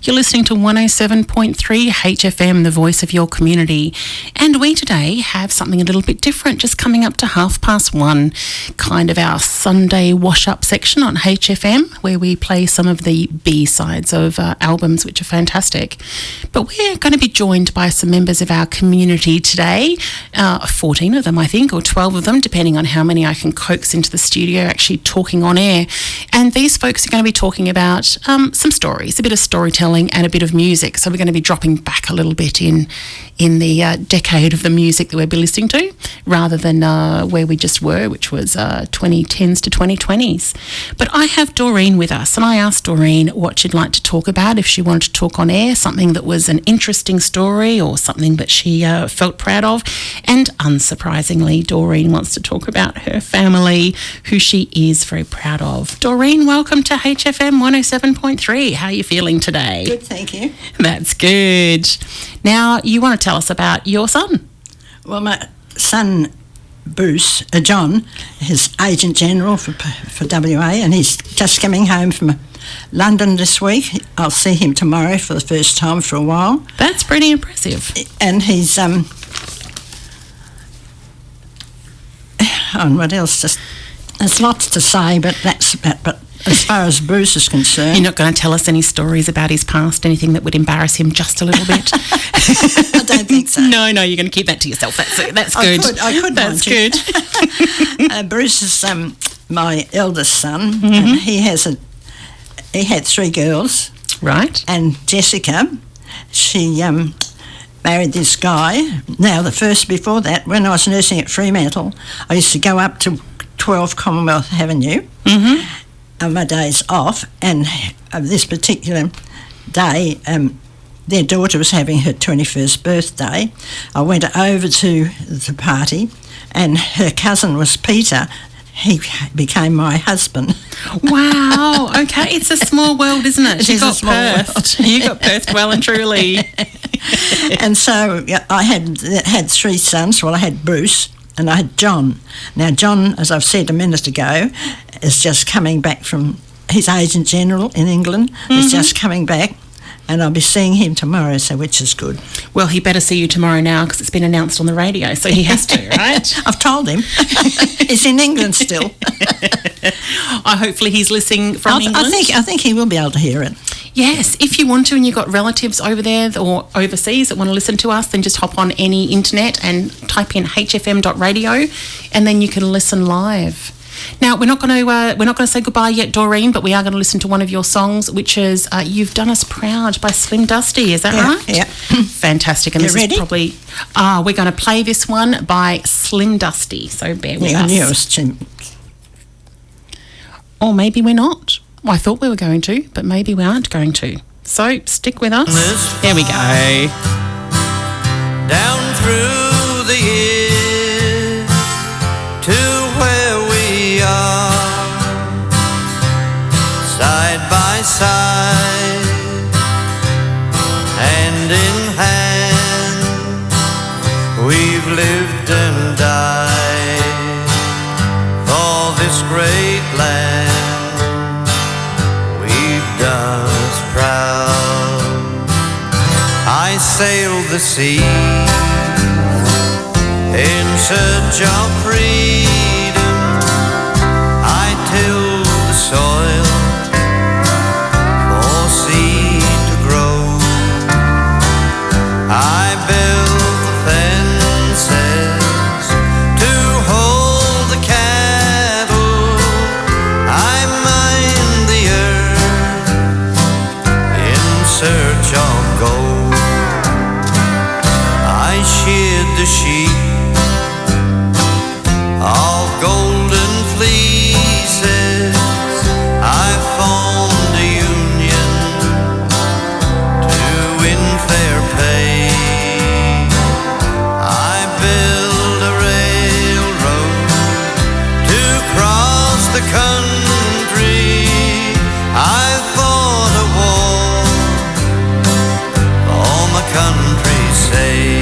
You're listening to 107.3 HFM, the voice of your community. And we today have something a little bit different, just coming up to 1:30, kind of our Sunday wash-up section on HFM, where we play some of the B-sides of albums, which are fantastic. But we're going to be joined by some members of our community today, 14 of them, I think, or 12 of them, depending on how many I can coax into the studio, actually talking on air. And these folks are going to be talking about some stories, a bit of storytelling and a bit of music. So we're going to be dropping back a little bit in the decade of the music that we'll be listening to, rather than where we just were, which was 2010s to 2020s. But I have Doreen with us, and I asked Doreen what she'd like to talk about, if she wanted to talk on air, something that was an interesting story or something that she felt proud of. And unsurprisingly, Doreen wants to talk about her family, who she is very proud of. Doreen, welcome to HFM 107.3. How are you feeling today? Good, thank you. That's good. Now, you want to tell us about your son? Well, my son, Bruce, John, is Agent General for WA, and he's just coming home from London this week. I'll see him tomorrow for the first time for a while. That's pretty impressive. And he's, and what else? Just, there's lots to say, but as far as Bruce is concerned... You're not going to tell us any stories about his past, anything that would embarrass him just a little bit? I don't think so. No, you're going to keep that to yourself. That's good. I could. That's good. Bruce is my eldest son, and he had 3 girls. Right. And Jessica, she married this guy. Now, before that, when I was nursing at Fremantle, I used to go up to 12 Commonwealth Avenue on my days off, and this particular day, their daughter was having her 21st birthday. I went over to the party, and her cousin was Peter. He became my husband. Wow. Okay, it's a small world, isn't it? You got Perthed. You got Perthed well and truly. And so I had 3 sons. Well, I had Bruce and I had John. Now, John, as I've said a minute ago, is just coming back from... He's Agent General in England. He's just coming back. And I'll be seeing him tomorrow, so which is good. Well, he better see you tomorrow now, because it's been announced on the radio, so he has to, right? I've told him. He's in England still. Hopefully he's listening from England. I think he will be able to hear it. Yes, if you want to and you've got relatives over there or overseas that want to listen to us, then just hop on any internet and type in hfm.radio, and then you can listen live. Now, we're not going to say goodbye yet, Doreen, but we are going to listen to one of your songs, which is "You've Done Us Proud" by Slim Dusty. Is that right? Yeah. Fantastic. And you this ready? is probably we're going to play this one by Slim Dusty. So bear with us. Or maybe we're not. Well, I thought we were going to, but maybe we aren't going to. So stick with us. Here we go. Down through the years to where we are, side by side, hand in hand, we've lived and died for this great land. We've done us proud. I sailed the sea in search of freedom. I tilled the soil for seed to grow. I built the fences to hold the cattle. I mined the earth in search of gold. I sheared the sheep of golden fleeces. I formed a union to win fair pay. I built a railroad to cross the country. I fought a war for my country's sake.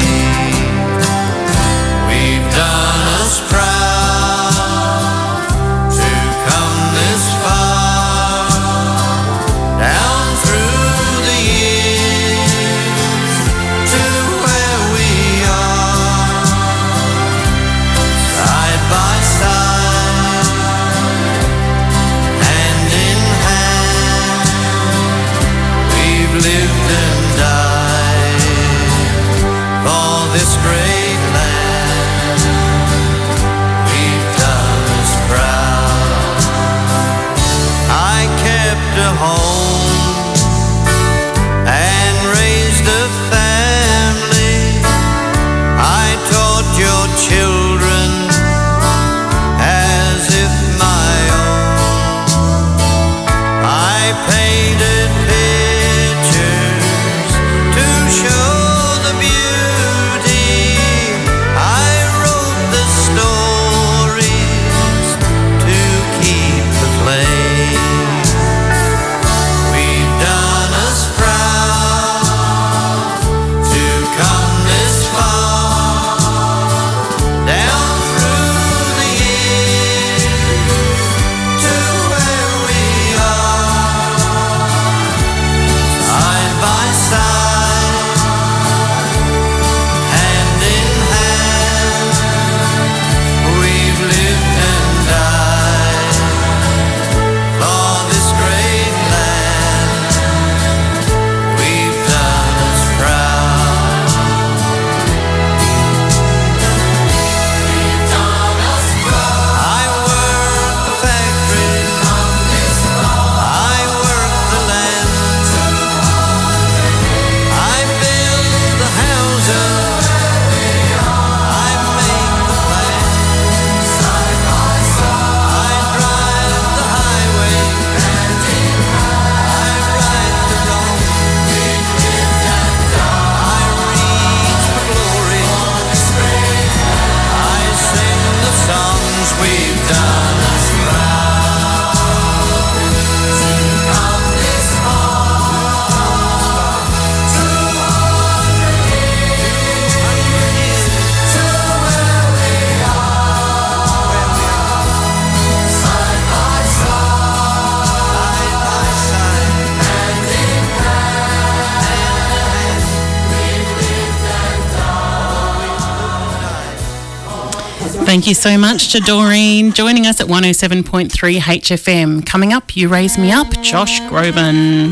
Thank you so much to Doreen joining us at 107.3 HFM. Coming up, You Raise Me Up, Josh Groban.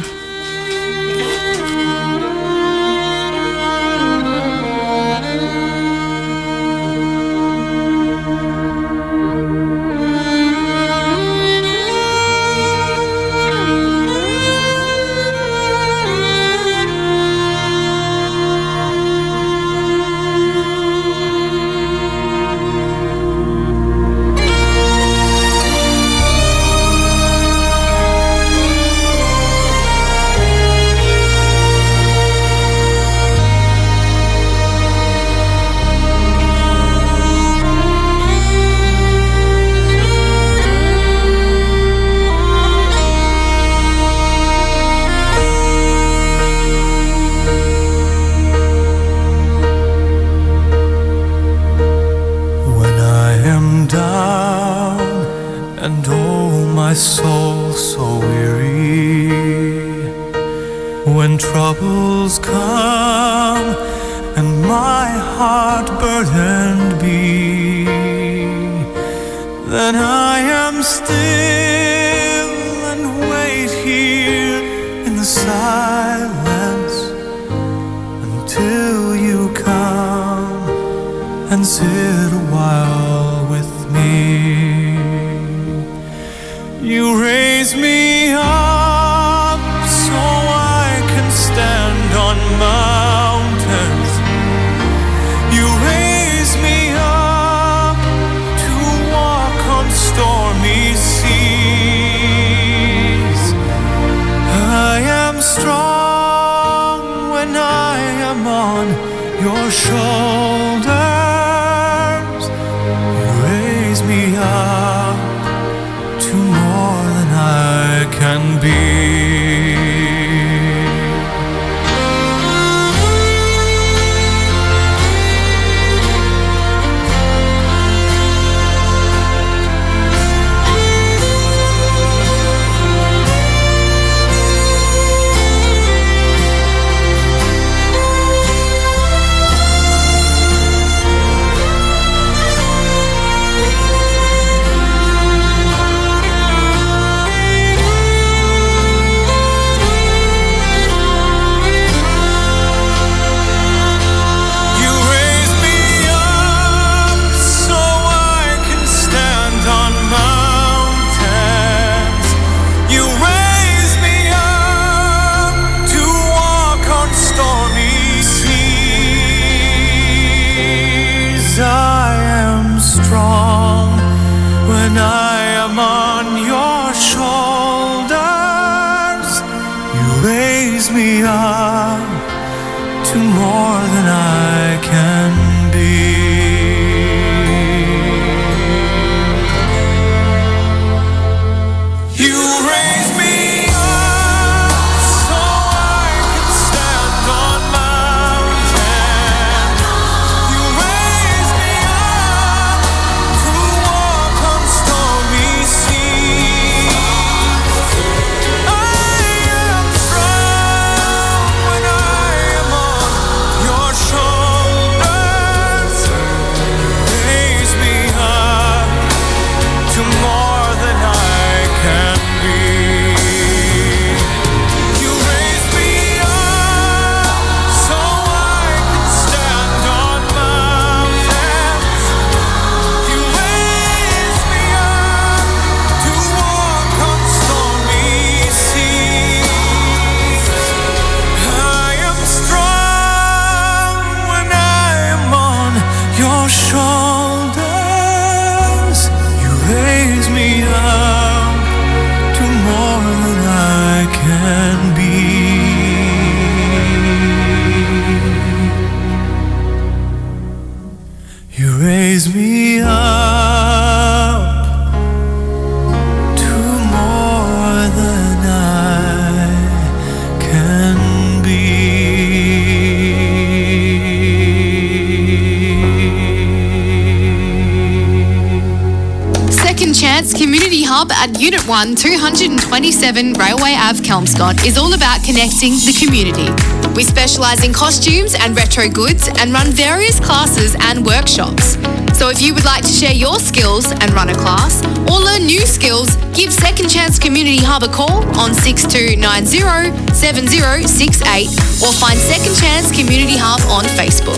At Unit 1, 227 Railway Ave, Kelmscott is all about connecting the community. We specialise in costumes and retro goods and run various classes and workshops. So if you would like to share your skills and run a class or learn new skills, give Second Chance Community Hub a call on 6290 7068 or find Second Chance Community Hub on Facebook.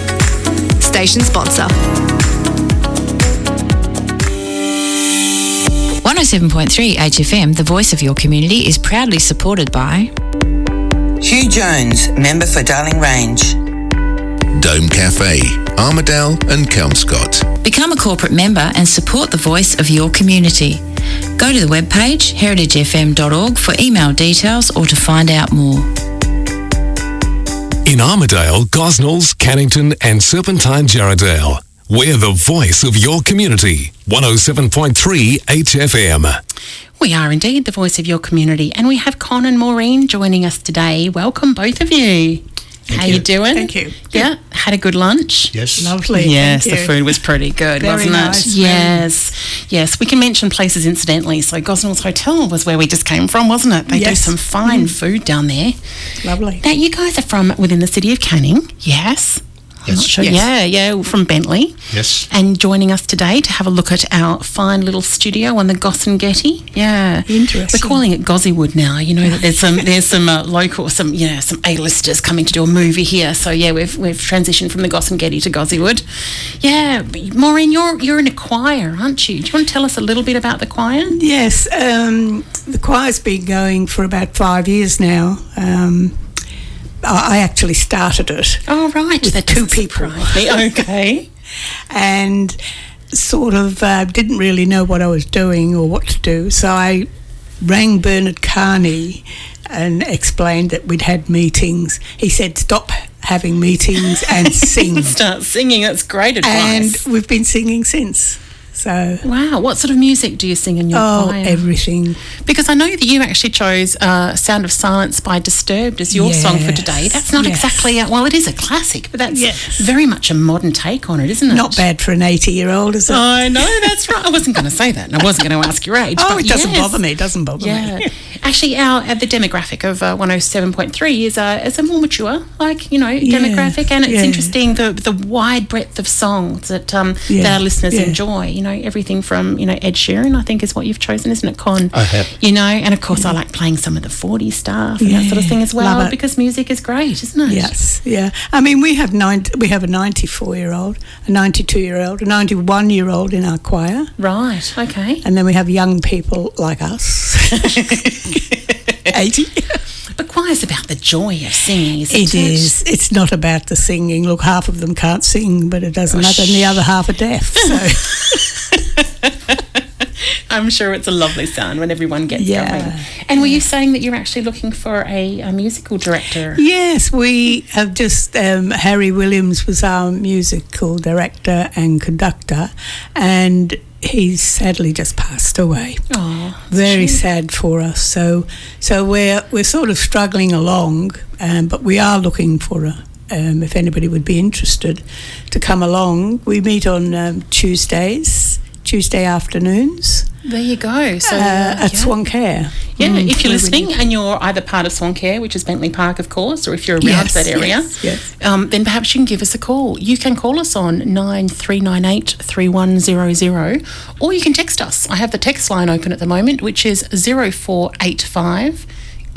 Station sponsor. 107.3 HFM, the voice of your community, is proudly supported by Hugh Jones, member for Darling Range. Dome Cafe, Armidale and Kelmscott. Become a corporate member and support the voice of your community. Go to the webpage heritagefm.org for email details or to find out more. In Armidale, Gosnells, Canninton and Serpentine Jarrahdale. We're the voice of your community. 107.3 HFM. We are indeed the voice of your community, and we have Con and Maureen joining us today. Welcome, both of you. How you doing? Thank you. Yeah, had a good lunch? Yes. Lovely. Yes, thank the you. food was pretty good, Very wasn't nice, it? Yes. We can mention places incidentally. So Gosnells Hotel was where we just came from, wasn't it? They do Yes. some fine food down there. Lovely. Now, you guys are from within the city of Canning, yes? I'm not sure. Yes. Yeah, from Bentley. Yes. And joining us today to have a look at our fine little studio on the Gosnells. Yeah. Interesting. We're calling it Gozzywood now. You know that there's some local, some A-listers coming to do a movie here. So yeah, we've transitioned from the Gosnells to Gozzywood. Yeah. Maureen, you're in a choir, aren't you? Do you want to tell us a little bit about the choir? Yes, the choir's been going for about 5 years now. I actually started it. Oh, right. With That two doesn't people. surprise me. Okay. And sort of didn't really know what I was doing or what to do. So I rang Bernard Carney and explained that we'd had meetings. He said, stop having meetings and sing. Start singing. That's great advice. And we've been singing since. So, wow, what sort of music do you sing in your choir? Everything. Because I know that you actually chose Sound of Silence by Disturbed as your song for today. That's not exactly, well, it is a classic, but that's very much a modern take on it, isn't it? Not bad for an 80-year-old, is it? I know, that's right. I wasn't going to say that, and I wasn't going to ask your age. Oh, but it doesn't yes. bother me. It doesn't bother me. Actually, the demographic of 107.3 is a more mature, demographic, and it's interesting the wide breadth of songs that our listeners enjoy. Everything from Ed Sheeran, I think, is what you've chosen, isn't it, Con? I have. And of course I like playing some of the 40s stuff and that sort of thing as well, because music is great, isn't it? Yes, yeah. I mean, we have a 94-year-old, a 92-year-old, a 91-year-old in our choir. Right. Okay. And then we have young people like us, 80. But choir's about the joy of singing, isn't it? It is. It's not about the singing. Look, half of them can't sing, but it doesn't matter, and the other half are deaf. So. I'm sure it's a lovely sound when everyone gets going. And were you saying that you're actually looking for a musical director? Yes, we have just, Harry Williams was our musical director and conductor, and he's sadly just passed away. Oh, very sad for us. So we're sort of struggling along, but we are looking for if anybody would be interested to come along. We meet on Tuesday afternoons. There you go. So at Swancare. Yeah, if you're listening and you're either part of Swancare, which is Bentley Park, of course, or if you're around that area, then perhaps you can give us a call. You can call us on 9398 3100, or you can text us. I have the text line open at the moment, which is 0485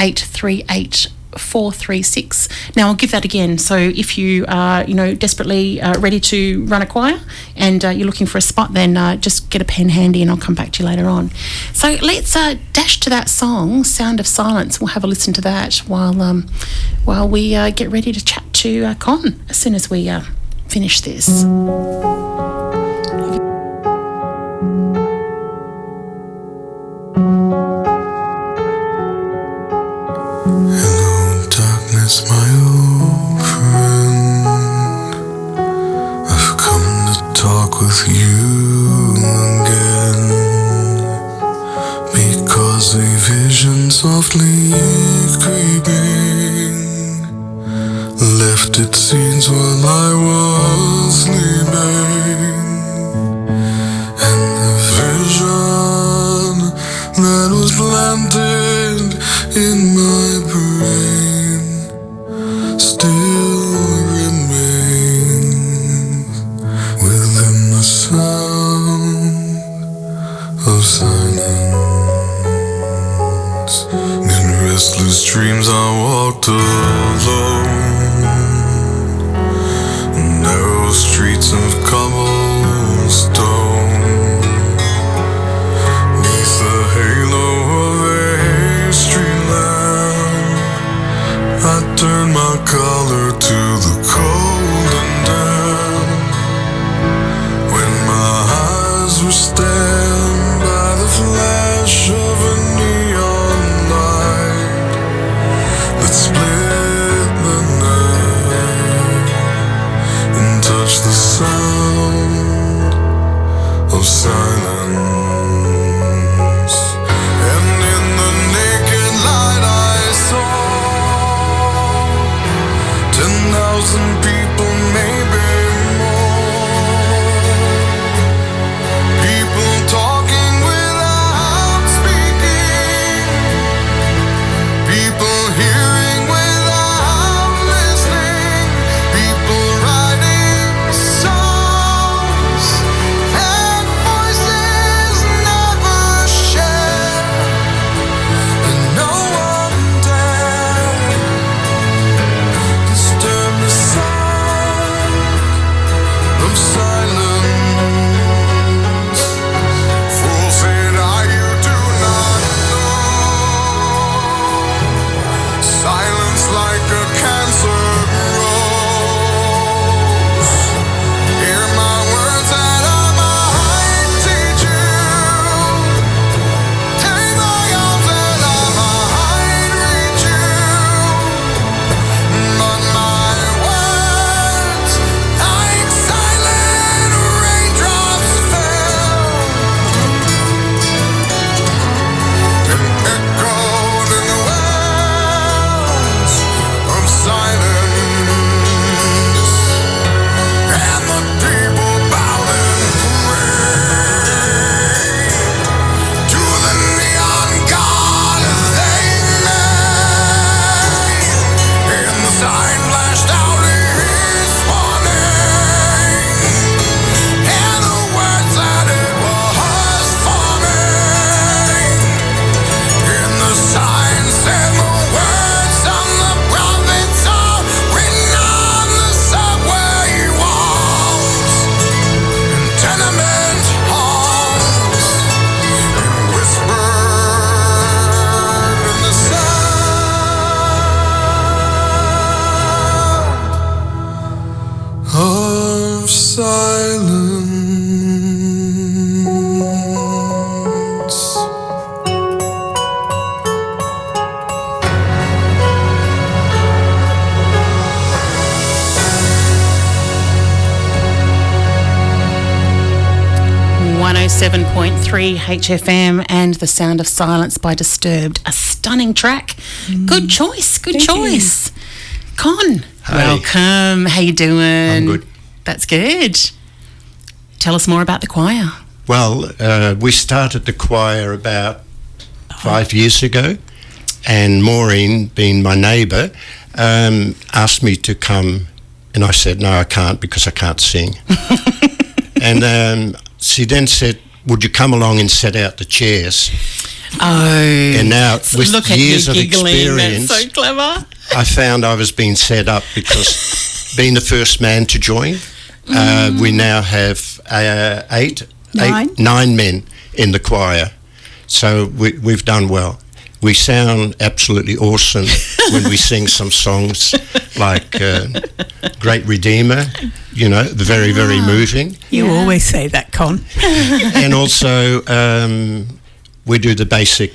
838 436. Now I'll give that again. So if you are, desperately ready to run a choir and you're looking for a spot, then just get a pen handy and I'll come back to you later on. So let's dash to that song, Sound of Silence. We'll have a listen to that while we get ready to chat to Con as soon as we finish this. My old friend, I've come to talk with you again, because a vision softly creeping left its scenes while I was sleeping, and the vision that was planted in my brain still remains within the sun. of cobblestone. Neath the halo of a street lamp, I turn my collar to the cold and damp. When my eyes were stabbed by the flash of a neon light that split the night and touched the sound of silence. And in the naked light I saw 10,000 people, maybe more. People talking without speaking. People hearing without listening. People writing songs that voices never share. And no one dared disturb the sound of silence. Fool said I, you do not know. Silence like a cancer grows. Hear my words that I might teach you. Take my arms that I might reach you. But my words, like silent raindrops, fell and echoed in the wells of silence. And the people bowed and prayed to the neon god they made. And the sign flashed out his warning, and the words that it was forming. And the sign said the words of the prophets are written on the subway walls and tenement halls, and whispered in the sound of silence. 107.3 HFM and The Sound of Silence by Disturbed. A stunning track. Good choice. Good Thank choice. Con, Hi. welcome. How you doing? I'm good. That's good. Tell us more about the choir. Well, we started the choir about 5 years ago, and Maureen, being my neighbour, asked me to come, and I said, no, I can't because I can't sing. And she then said, would you come along and set out the chairs? Oh. And now, with look at years you of giggling. experience, That's so clever. I found I was being set up because being the first man to join, we now have nine men in the choir. So we've done well. We sound absolutely awesome when we sing some songs like Great Redeemer, you know, very, very moving. You always say that, Con. And also we do the basic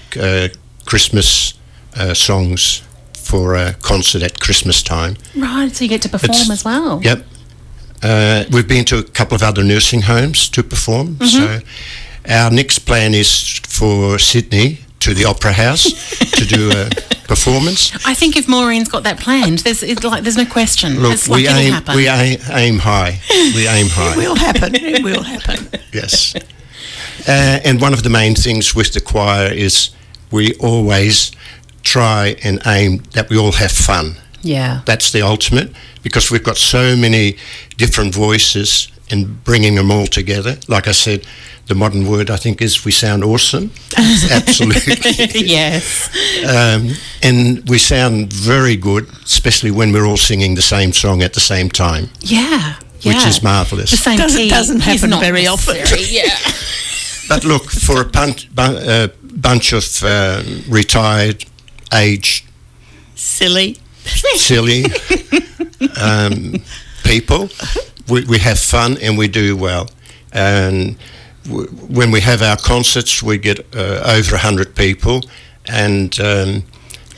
Christmas songs for a concert at Christmas time. Right, so you get to perform as well. Yep. We've been to a couple of other nursing homes to perform. So our next plan is for Sydney to the Opera House to do a performance. I think if Maureen's got that planned, there's no question. Look, It's like it'll happen. we aim high. We aim high. It will happen. It will happen. Yes. And one of the main things with the choir is we always try and aim that we all have fun. Yeah. That's the ultimate, because we've got so many different voices, and bringing them all together. Like I said, the modern word, I think, is we sound awesome. Absolutely. Yes. And we sound very good, especially when we're all singing the same song at the same time. Yeah. which is marvellous. The same key doesn't is happen not very often. necessary, Yeah. But look, for a bunch of retired, aged, Silly. silly people, we have fun and we do well. And when we have our concerts, we get over 100 people, and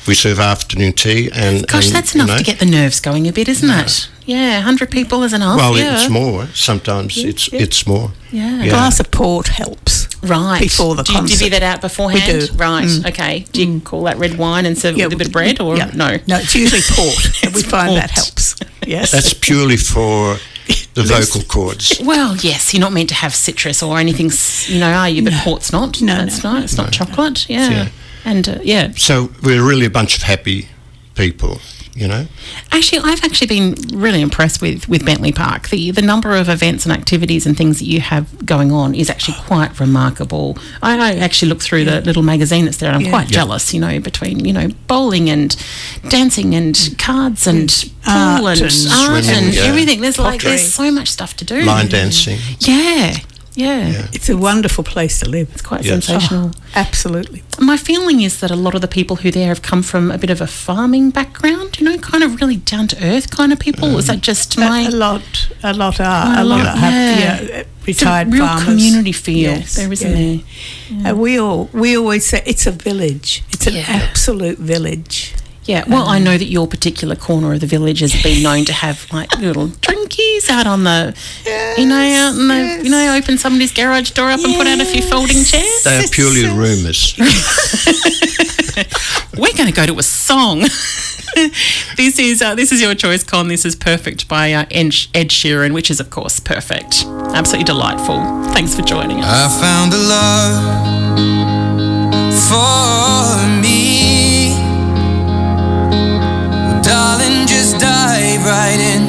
we serve afternoon tea. And Gosh, that's enough to get the nerves going a bit, isn't it? Yeah, 100 people is enough. Well, yeah. it's more. Sometimes it's more. Yeah. A glass of port helps. Right. Before the do you concert. divvy that out beforehand? We do. Right, okay. Do you call that red wine and serve it with a bit of bread, or no? No, it's usually port. And we find port. that helps. Yes. That's purely for the vocal cords. Well, yes, you're not meant to have citrus or anything, are you? But port's not. No, it's not. It's not chocolate. Yeah. Yeah. And, So we're really a bunch of happy people, Actually, I've actually been really impressed with Bentley Park. The number of events and activities and things that you have going on is actually quite remarkable. I actually look through the little magazine that's there, and I'm quite jealous, between, bowling and dancing and cards and pool and art swimming, and yeah. everything. There's Pottery. there's so much stuff to do. Line dancing. Yeah. It's a wonderful place to live. It's quite sensational. Absolutely. My feeling is that a lot of the people who there have come from a bit of a farming background, kind of really down to earth kind of people. Is that just my... A lot are. Yeah. Retired it's a real farmers. community feel Yes, there, isn't there? Yeah. We always say it's a village. It's an absolute village. Yeah, well, I know that your particular corner of the village has been known to have little drinkies out on the, open somebody's garage door up and put out a few folding chairs. They are purely rumours. We're going to go to a song. This is your choice, Con. This is Perfect by Ed Sheeran, which is, of course, perfect. Absolutely delightful. Thanks for joining us. I found a love for me. Darling, just dive right in,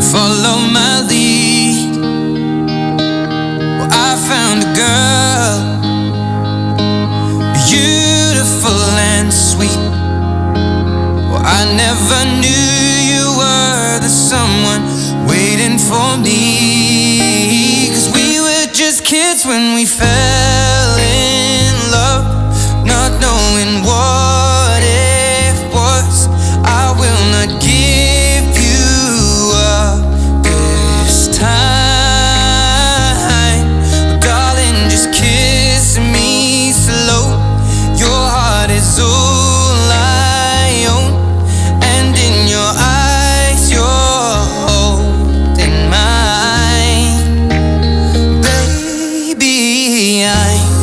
follow my lead. Well, I found a girl, beautiful and sweet. Well, I never knew you were the someone waiting for me. 'Cause we were just kids when we fell in love, not knowing what it was. I will not give you up this time. But darling, just kiss me slow. Your heart is all I own, and in your eyes you're holding mine. Baby, I'm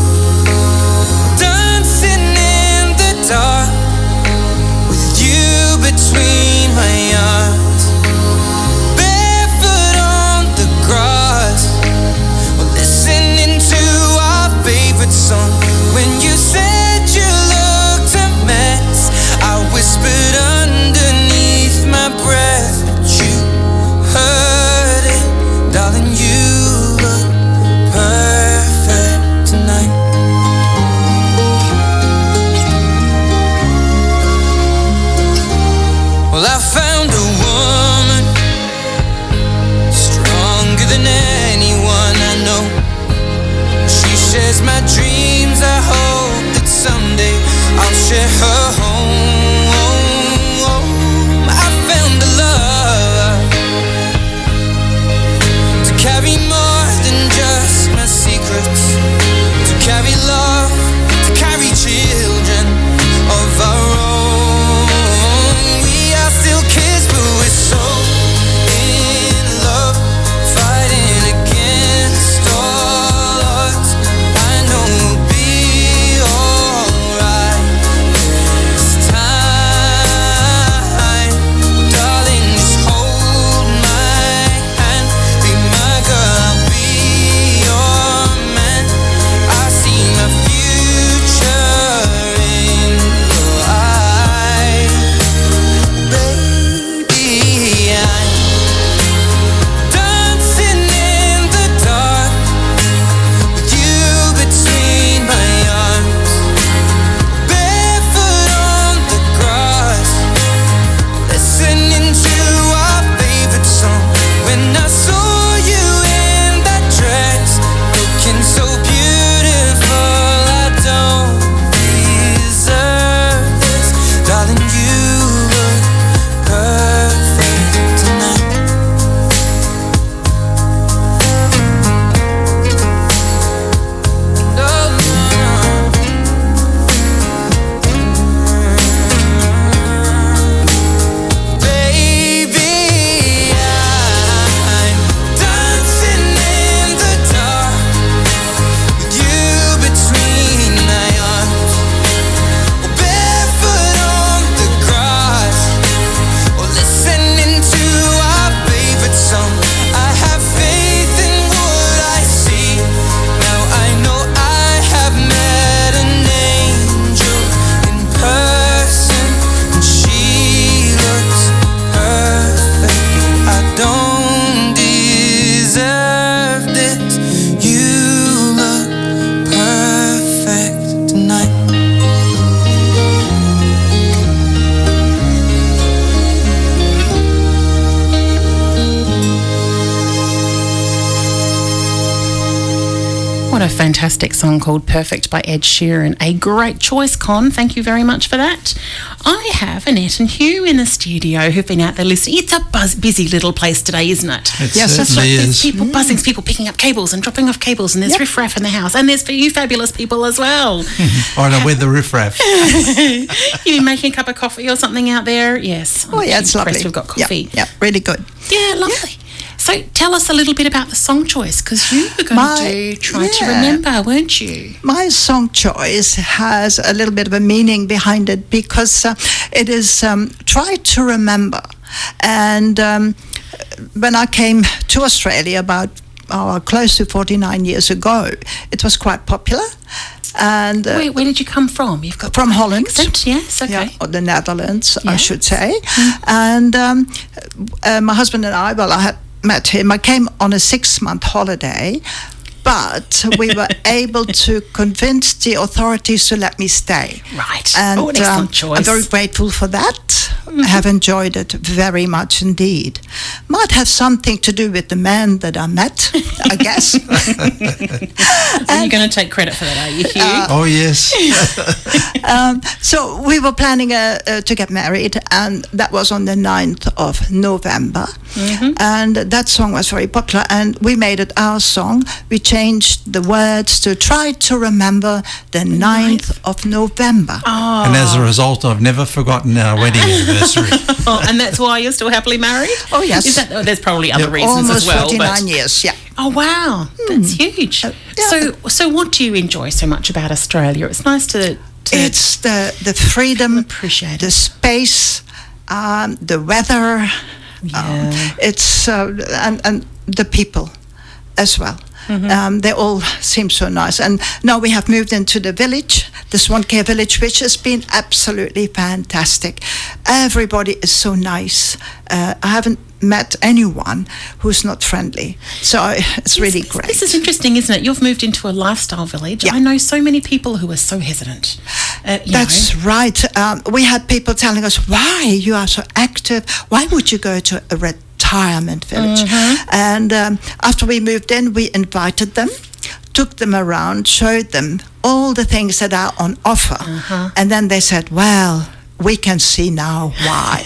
what a fantastic song called Perfect by Ed Sheeran. A great choice, Con. Thank you very much for that. I have Annette and Hugh in the studio who've been out there listening. It's a busy little place today, isn't it? Yes, certainly is. There's people buzzing, there's people picking up cables and dropping off cables, and there's riffraff in the house, and there's for you fabulous people as well. I know, with the riffraff. You've been making a cup of coffee or something out there? Yes. Oh, yeah, it's lovely. We've got coffee. Yeah, really good. Yeah, lovely. So tell us a little bit about the song choice, because you were going to try to remember, weren't you? My song choice has a little bit of a meaning behind it, because it is try to remember. And when I came to Australia about close to 49 years ago, it was quite popular. And where did you come from? You've got from Holland. Accent? Yes, okay. Yeah, or the Netherlands, Yes. I should say. And my husband and I, I had met him. I came on a 6-month holiday, but we were able to convince the authorities to let me stay. Right. And an excellent choice. I'm very grateful for that. I have enjoyed it very much indeed. Might have something to do with the man that I met, I guess. And you're going to take credit for that, are you, Hugh? Oh, yes. So we were planning to get married, and that was on the 9th of November. And that song was very popular, and we made it our song. We changed the words to try to remember the 9th of November. Oh. And as a result, I've never forgotten our wedding anniversary. And that's why you're still happily married? Oh, yes. Is that, there's probably other reasons Almost as well. 49 years, yeah. Oh, wow. That's huge. So what do you enjoy so much about Australia? It's nice to it's the freedom, appreciate the space, the weather. It's and the people as well. They all seem so nice. And now we have moved into the village, the Swancare village, which has been absolutely fantastic. Everybody is so nice. I haven't met anyone who's not friendly. So it's really great. This is interesting, isn't it? You've moved into a lifestyle village. Yeah. I know so many people who are so hesitant. That's right. We had people telling us, why you are so active? Why would you go to a retirement village? And after we moved in, we invited them, took them around, showed them all the things that are on offer. And then they said, well, we can see now why.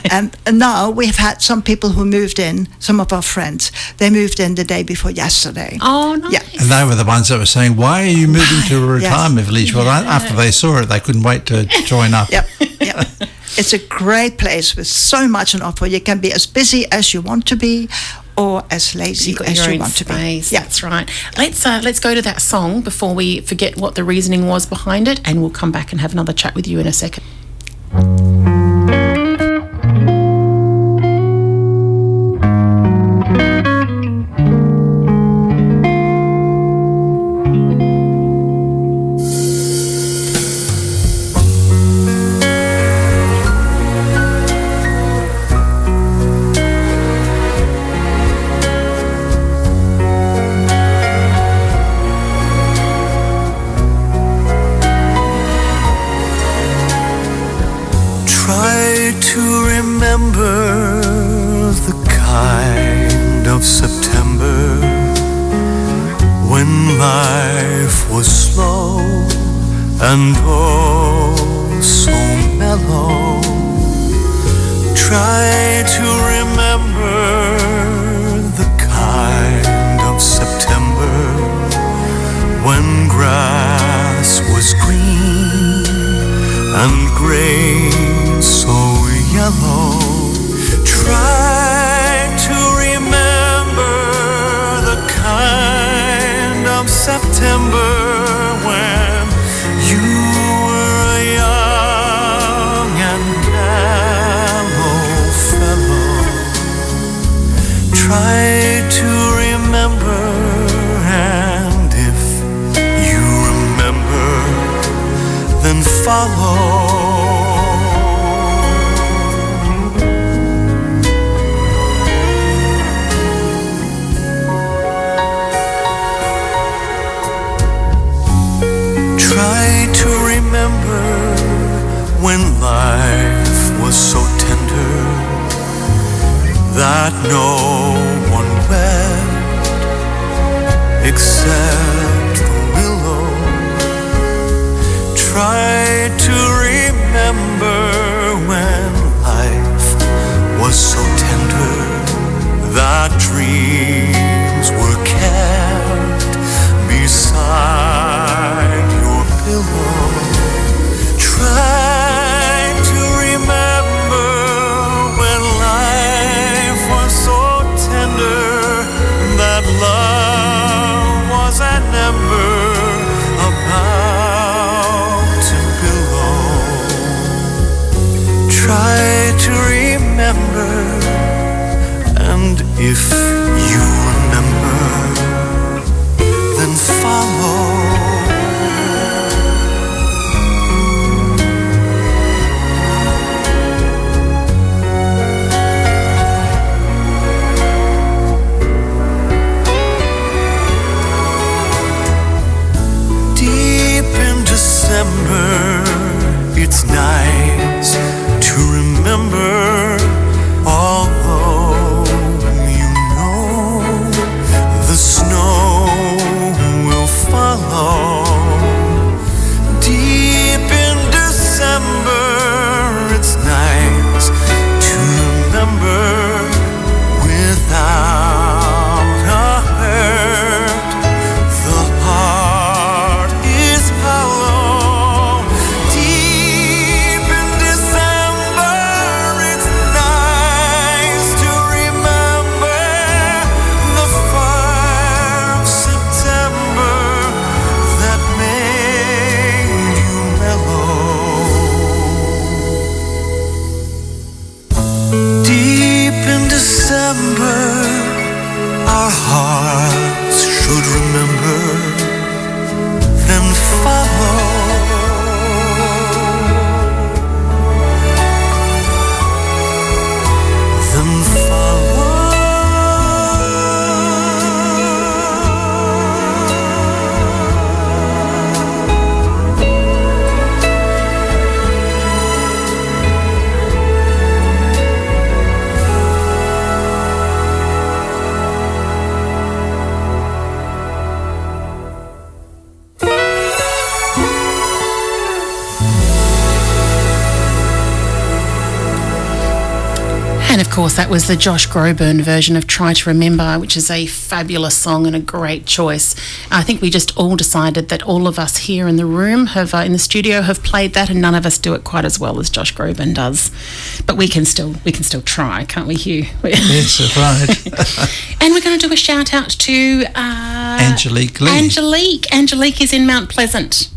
And now we've had some people who moved in, some of our friends, they moved in the day before yesterday. Oh, nice. Yeah. And they were the ones that were saying, why are you moving to a retirement village? Well, after they saw it, they couldn't wait to join up. Yep. It's a great place with so much on offer. You can be as busy as you want to be, or as lazy as you want to be. Yeah, that's right. Let's go to that song before we forget what the reasoning was behind it, and we'll come back and have another chat with you in a second. And oh, so mellow. Try to remember the kind of September when grass was green and grain so yellow. Try to remember the kind of September when you were a young and mellow fellow. Try to remember, and if you remember, then follow. Try to remember when life was so tender that no one wept except willow. Try to remember when life was so tender that dreams were kept beside your pillow. Try to remember when life was so tender that love was an ember about to billow. Try to remember, and if you remember, then follow. December, it's nice to remember, although you know the snow will follow. Deep in December, it's nice to remember without a hurt. The heart is hollow. Deep in December, it's nice to remember the fire of September that made you mellow. Deep in December, our hearts should remember, then follow. Then follow. And of course, that was the Josh Groban version of Try to Remember, which is a fabulous song and a great choice. I think we just all decided that all of us here in the room have, in the studio, have played that, and none of us do it quite as well as Josh Groban does. But we can still try, can't we, Hugh? Yes, that's right. And we're going to do a shout out to Angelique Lee. Angelique is in Mount Pleasant.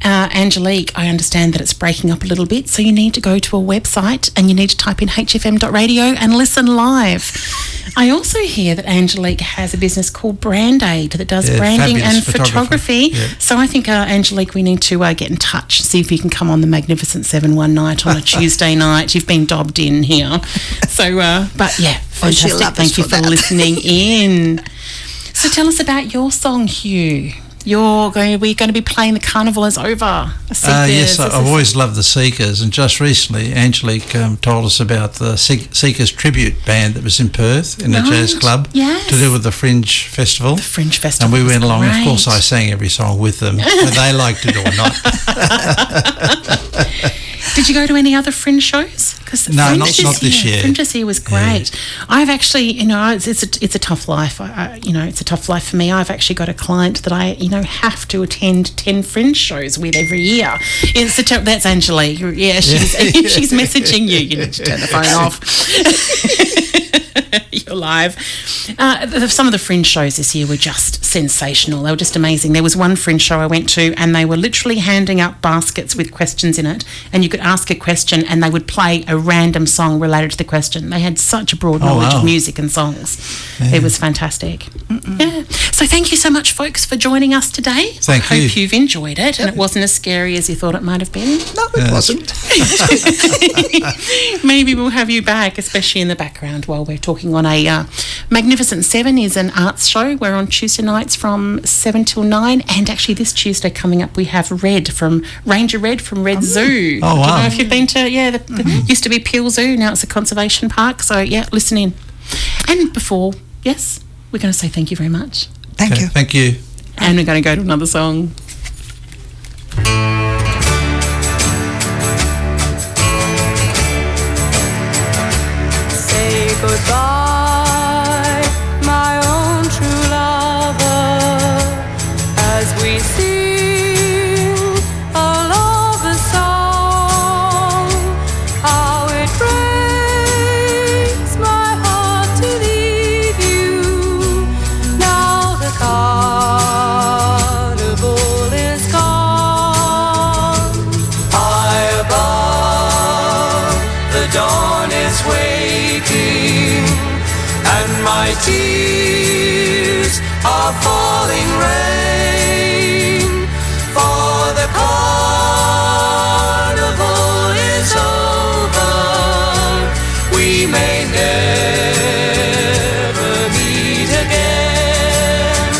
Angelique, I understand that it's breaking up a little bit, so you need to go to a website and you need to type in hfm.radio and listen live. I also hear that Angelique has a business called Brand Aid that does branding and photography. Yeah. So I think, Angelique, we need to get in touch, see if you can come on the Magnificent 7 one night on a Tuesday night. You've been dobbed in here. So, but yeah, fantastic. Thank you for listening in. So tell us about your song, Hugh. We're going to be playing The Carnival Is Over. Yes, I've always loved the Seekers, and just recently Angelique told us about the Seekers tribute band that was in Perth in a jazz club to do with the Fringe Festival. The Fringe Festival. And we went along, great. Of course I sang every song with them, whether they liked it or not. Did you go to any other Fringe shows? No, not this year. Fringe this year was great. Yeah. I've actually, it's a tough life. It's a tough life for me. I've actually got a client that I, have to attend 10 Fringe shows with every year. That's Angelique. Yeah, she's messaging you. You need to turn the phone off. You're live. Some of the Fringe shows this year were just sensational. They were just amazing. There was one Fringe show I went to, and they were literally handing out baskets with questions in it, and you could ask a question and they would play a random song related to the question. They had such a broad knowledge of music and songs. Yeah. It was fantastic. Yeah. So thank you so much, folks, for joining us today. Thank you. I hope you've enjoyed it and it wasn't as scary as you thought it might have been. No, it wasn't. Maybe we'll have you back, especially in the background, while we're talking on a Magnificent 7 is an arts show. We're on Tuesday nights from 7 till 9, and actually this Tuesday coming up we have Ranger Red from Red Zoo. Oh, wow. Do you know if you've been to, used to be Peel Zoo, now it's a conservation park, so listen in. And before, we're going to say thank you very much. Thank you. Thank you. And we're going to go to another song. Say goodbye, my own true lover, as we sing a lover song. How it breaks my heart to leave you. Now the carnival is gone. High above, the dawn is waking, and my tears are falling rain. For the carnival is over, we may never meet again.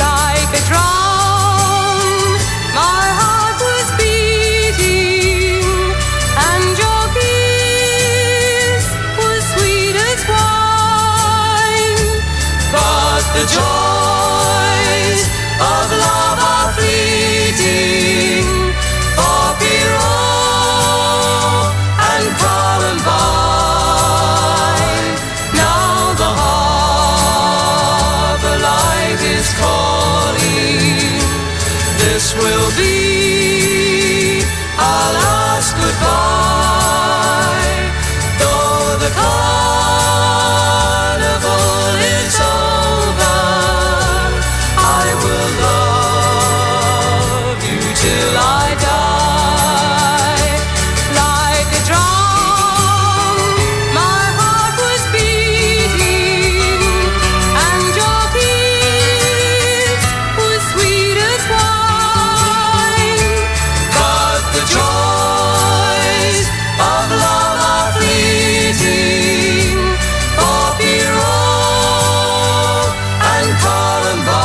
Like a drum, my heart was beating, and your kiss was sweet as wine. But the joys of love are fleeting, for Pierrot and Columbine. Now the harbor light is calling. This will be our last goodbye. Though the carnival is over, I will love you till I die. Like a drum, my heart was beating, and your kiss was sweet as wine. But the joys of love are fleeting, for Pierrot and Columbine.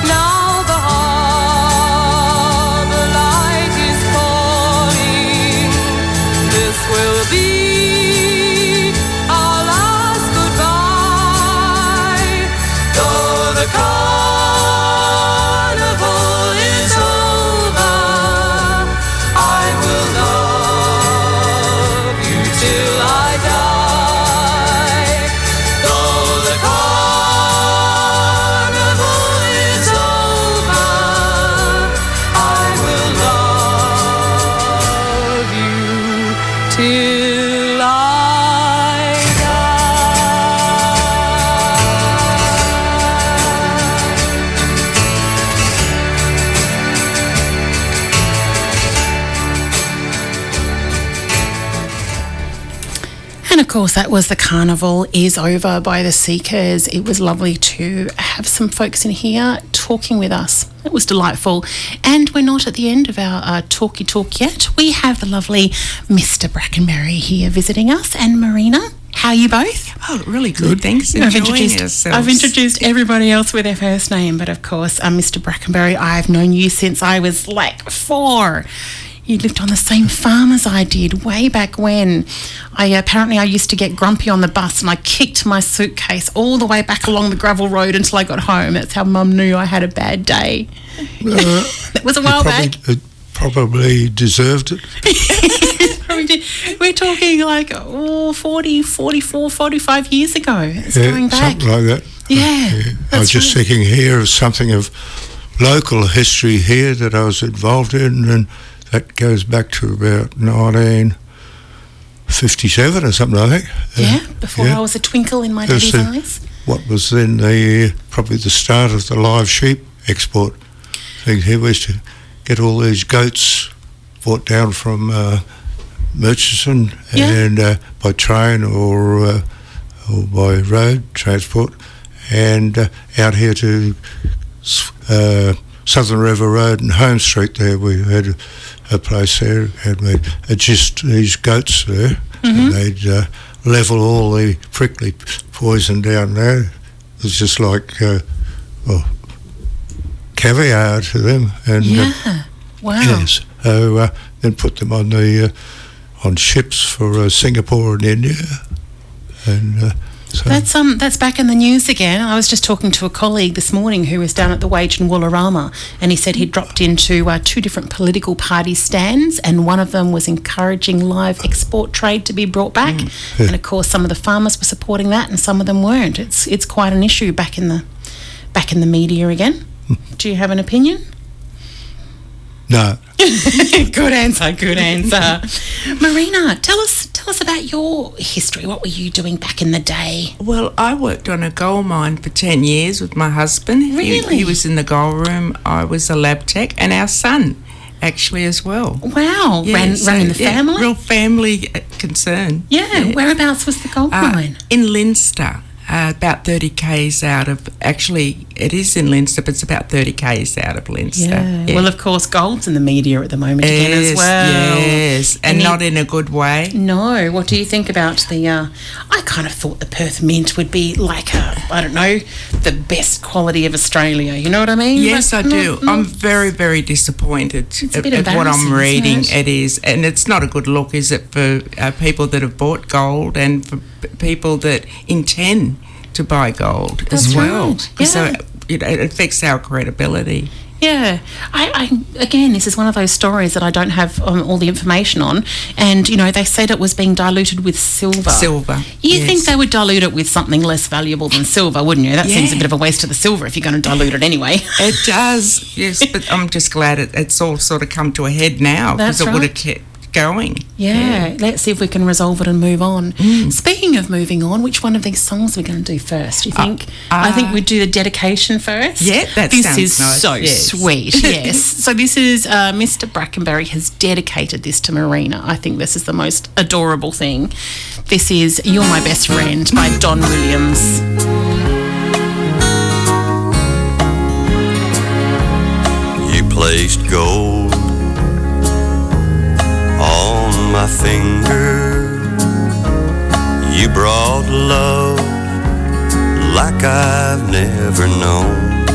Now the harbor light is calling. This will be our last goodbye. Though the carnival is over, I will love you till I die. Though the carnival is over, I will love you till I And of course, that was The Carnival Is Over by the Seekers. It was lovely to have some folks in here talking with us. It was delightful. And we're not at the end of our talky talk yet. We have the lovely Mr. Brackenbury here visiting us, and Marina. How are you both? Oh, really good. Thanks. I've introduced everybody else with their first name, but of course, Mr. Brackenbury, I've known you since I was like 4. You lived on the same farm as I did way back when. I used to get grumpy on the bus, and I kicked my suitcase all the way back along the gravel road until I got home. That's how Mum knew I had a bad day. That was a while back. It probably deserved it. We're talking like 40, 44, 45 years ago. It's going back. Something like that. Yeah. I was just thinking here of something of local history here that I was involved in, and that goes back to about 1957 or something, I think. Before I was a twinkle in my daddy's eyes. What was then probably the start of the live sheep export thing here. We used to get all these goats brought down from Murchison and by train or by road transport, and out here to Southern River Road and Home Street. There we had a place there, and we had just these goats there, and they'd level all the prickly poison down there. It was just like caviar to them, and wow. Yes, so then put them on ships for Singapore and India, and So That's back in the news again. I was just talking to a colleague this morning who was down at the Wage and Woolarama, and he said he'd dropped into 2 different political party stands, and one of them was encouraging live export trade to be brought back. And of course, some of the farmers were supporting that, and some of them weren't. It's quite an issue back in the media again. Do you have an opinion? No. Good answer. Marina, tell us about your history. What were you doing back in the day? Well, I worked on a gold mine for 10 years with my husband. Really? He was in the gold room. I was a lab tech, and our son actually as well. Wow. Ran in the family? Real family concern. Yeah. Whereabouts was the gold mine? In Leinster. About 30 k's out of, actually it is in Leinster, but it's about 30 k's out of Leinster. Yeah. Well, of course, gold's in the media at the moment again as well. Yes, and not in a good way. No. What do you think about the, I kind of thought the Perth Mint would be like the best quality of Australia. You know what I mean? Yes, I do. I'm very, very disappointed at what I'm reading. It is, and it's not a good look, is it, for people that have bought gold and for people that intend to buy gold as well. Right. Yeah. So it affects our credibility. Yeah. I again, this is one of those stories that I don't have all the information on, and they said it was being diluted with silver. You think they would dilute it with something less valuable than silver, wouldn't you? That seems a bit of a waste of the silver if you're going to dilute it anyway. It does, yes, but I'm just glad it's all sort of come to a head now, because it would have kept going. Yeah, let's see if we can resolve it and move on. Speaking of moving on, which one of these songs are we going to do first, do you think? I think we'd do the dedication first. Yeah, that this sounds is nice. So sweet. Yes. So this is Mr. Brackenbury has dedicated this to Marina. I think this is the most adorable thing. This is You're My Best Friend by Don Williams. You placed gold on my finger. You brought love like I've never known.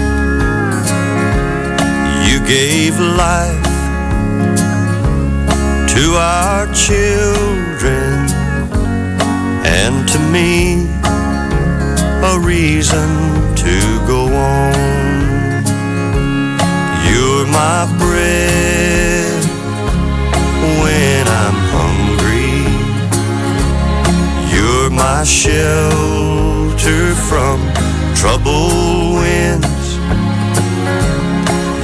You gave life to our children, and to me a reason to go on. You're my bread when I'm hungry. You're my shelter from troubled winds.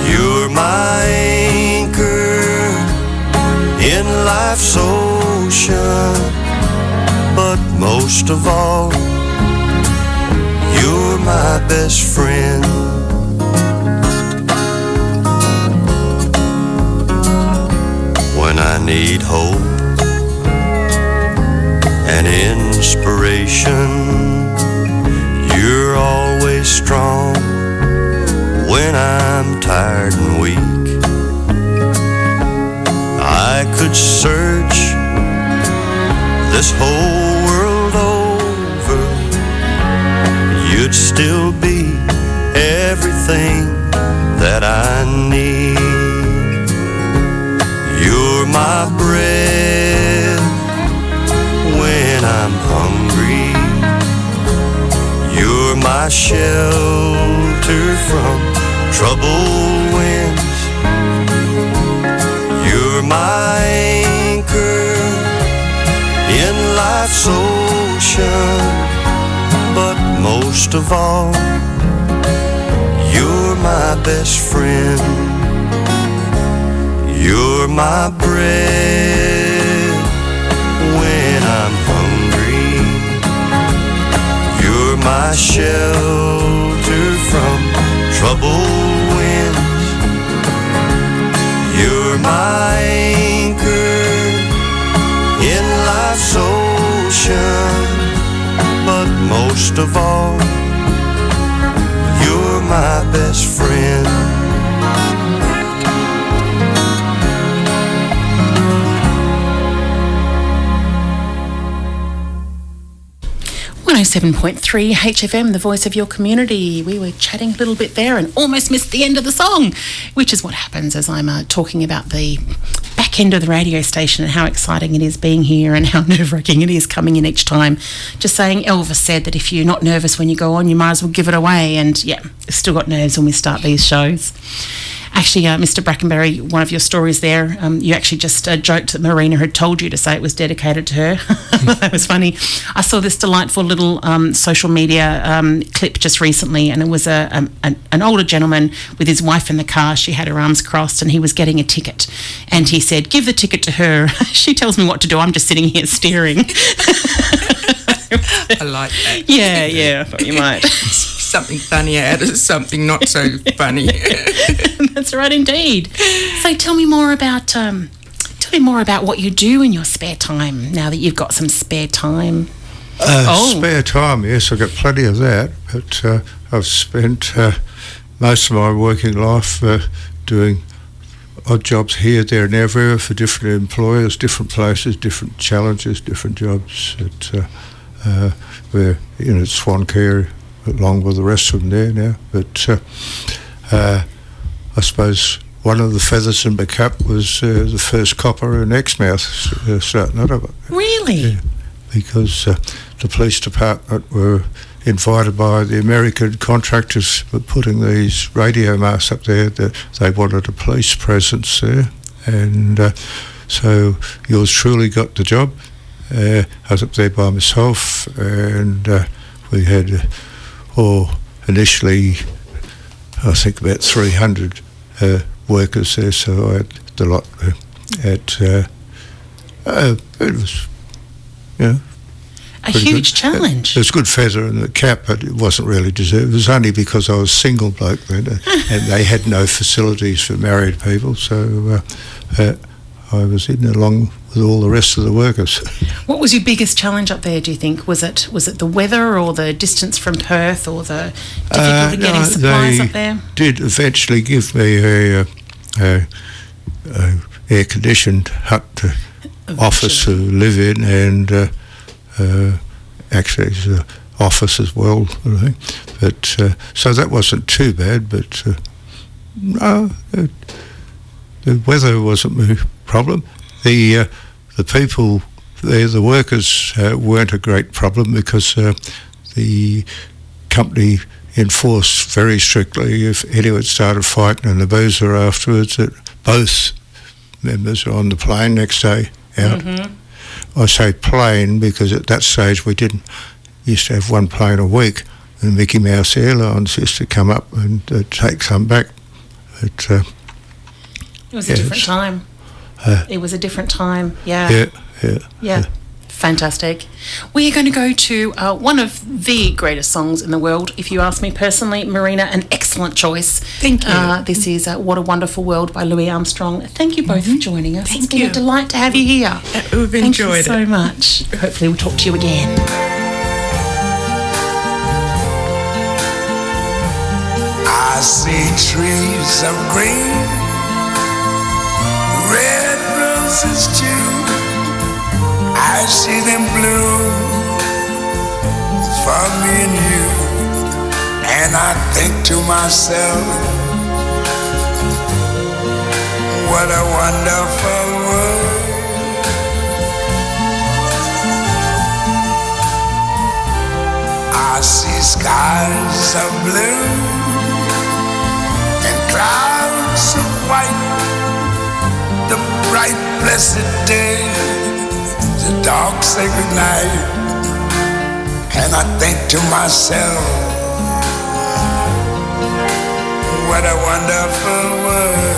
You're my anchor in life's ocean. But most of all, you're my best friend. When I need hope and inspiration, you're always strong. When I'm tired and weak, I could search this whole world over, you'd still be everything that I need. You're my bread when I'm hungry. You're my shelter from troubled winds. You're my anchor in life's ocean. But most of all, you're my best friend. You're my bread when I'm hungry. You're my shelter from troubled winds. You're my anchor in life's ocean. But most of all, you're my best friend. 107.3 HFM, the voice of your community. We were chatting a little bit there and almost missed the end of the song, which is what happens as I'm talking about the back end of the radio station and how exciting it is being here and how nerve-wracking it is coming in each time. Just saying, Elvis said that if you're not nervous when you go on, you might as well give it away. And yeah, still got nerves when we start these shows. Actually, Mr. Brackenberry, one of your stories there, you actually just joked that Marina had told you to say it was dedicated to her. That was funny. I saw this delightful little social media clip just recently, and it was an older gentleman with his wife in the car. She had her arms crossed, and he was getting a ticket. And he said, "Give the ticket to her. She tells me what to do. I'm just sitting here staring." I like that. Yeah, I thought you might. Something funny out of something not so funny. That's right, indeed. So tell me more about what you do in your spare time. Now that you've got some spare time. Spare time, yes, I've got plenty of that. But I've spent most of my working life doing odd jobs here, there, and everywhere for different employers, different places, different challenges, different jobs. We're at Swancare, along with the rest of them there now. But I suppose one of the feathers in my cap was the first copper in Exmouth starting out of it. Really? Yeah, because the police department were invited by the American contractors for putting these radio masts up there, that they wanted a police presence there. And so yours truly got the job. I was up there by myself, and we had initially I think about 300 workers there, so I had the lot it was, a huge challenge. It was a good feather in the cap, but it wasn't really deserved. It was only because I was single bloke then, and they had no facilities for married people, so I was in along with all the rest of the workers. What was your biggest challenge up there, do you think? Was it the weather, or the distance from Perth, or the difficulty getting supplies up there? They did eventually give me a air-conditioned hut office to live in, and actually it's an office as well, I think. But so that wasn't too bad, but no, the weather wasn't my problem. The people there, the workers, weren't a great problem, because the company enforced very strictly if anyone started fighting in the boozer afterwards, that both members are on the plane next day out. Mm-hmm. I say plane because at that stage we used to have one plane a week, and Mickey Mouse Airlines used to come up and take some back. But, it was a different time. It was a different time, yeah. Yeah. Fantastic. We are going to go to one of the greatest songs in the world, if you ask me personally. Marina, an excellent choice. Thank you. This is What a Wonderful World by Louis Armstrong. Thank you both for joining us. It's been a delight to have you here. We've enjoyed it. Thank you so much. Hopefully we'll talk to you again. I see trees of green, red roses too. I see them bloom for me and you, and I think to myself, what a wonderful world. I see skies of blue and clouds of white, the bright blessed day, the dark sacred night, and I think to myself, what a wonderful world.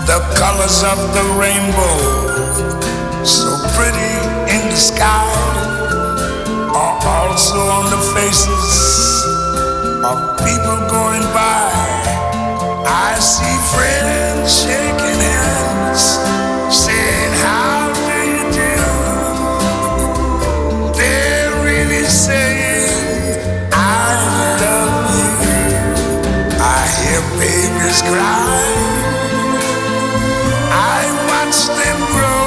The colors of the rainbow, so pretty in the sky, are also on the faces of people going by. I see friends shaking hands, saying, how do you do? They're really saying, I love you. I hear babies cry, I watch them grow.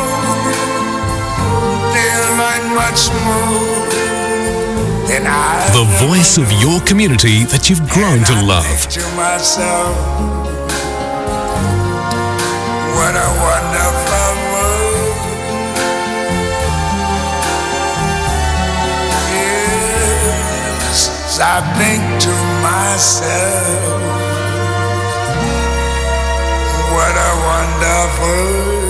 much more than I. The voice of your community that you've grown to love. To myself, what a wonderful world. Yes, I think to myself, what a wonderful world.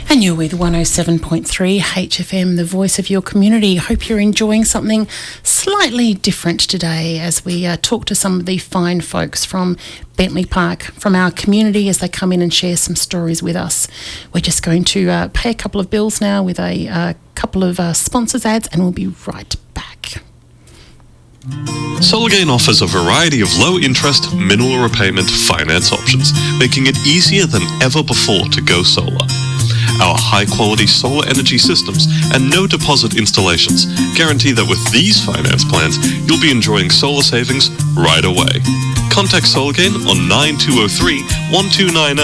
And you're with 107.3 HFM, the voice of your community. Hope you're enjoying something slightly different today as we talk to some of the fine folks from Bentley Park, from our community, as they come in and share some stories with us. We're just going to pay a couple of bills now with a couple of sponsors ads, and we'll be right back. Solargain offers a variety of low-interest, minimal repayment finance options, making it easier than ever before to go solar. Our high-quality solar energy systems and no-deposit installations guarantee that with these finance plans, you'll be enjoying solar savings right away. Contact Solargain on 9203 1290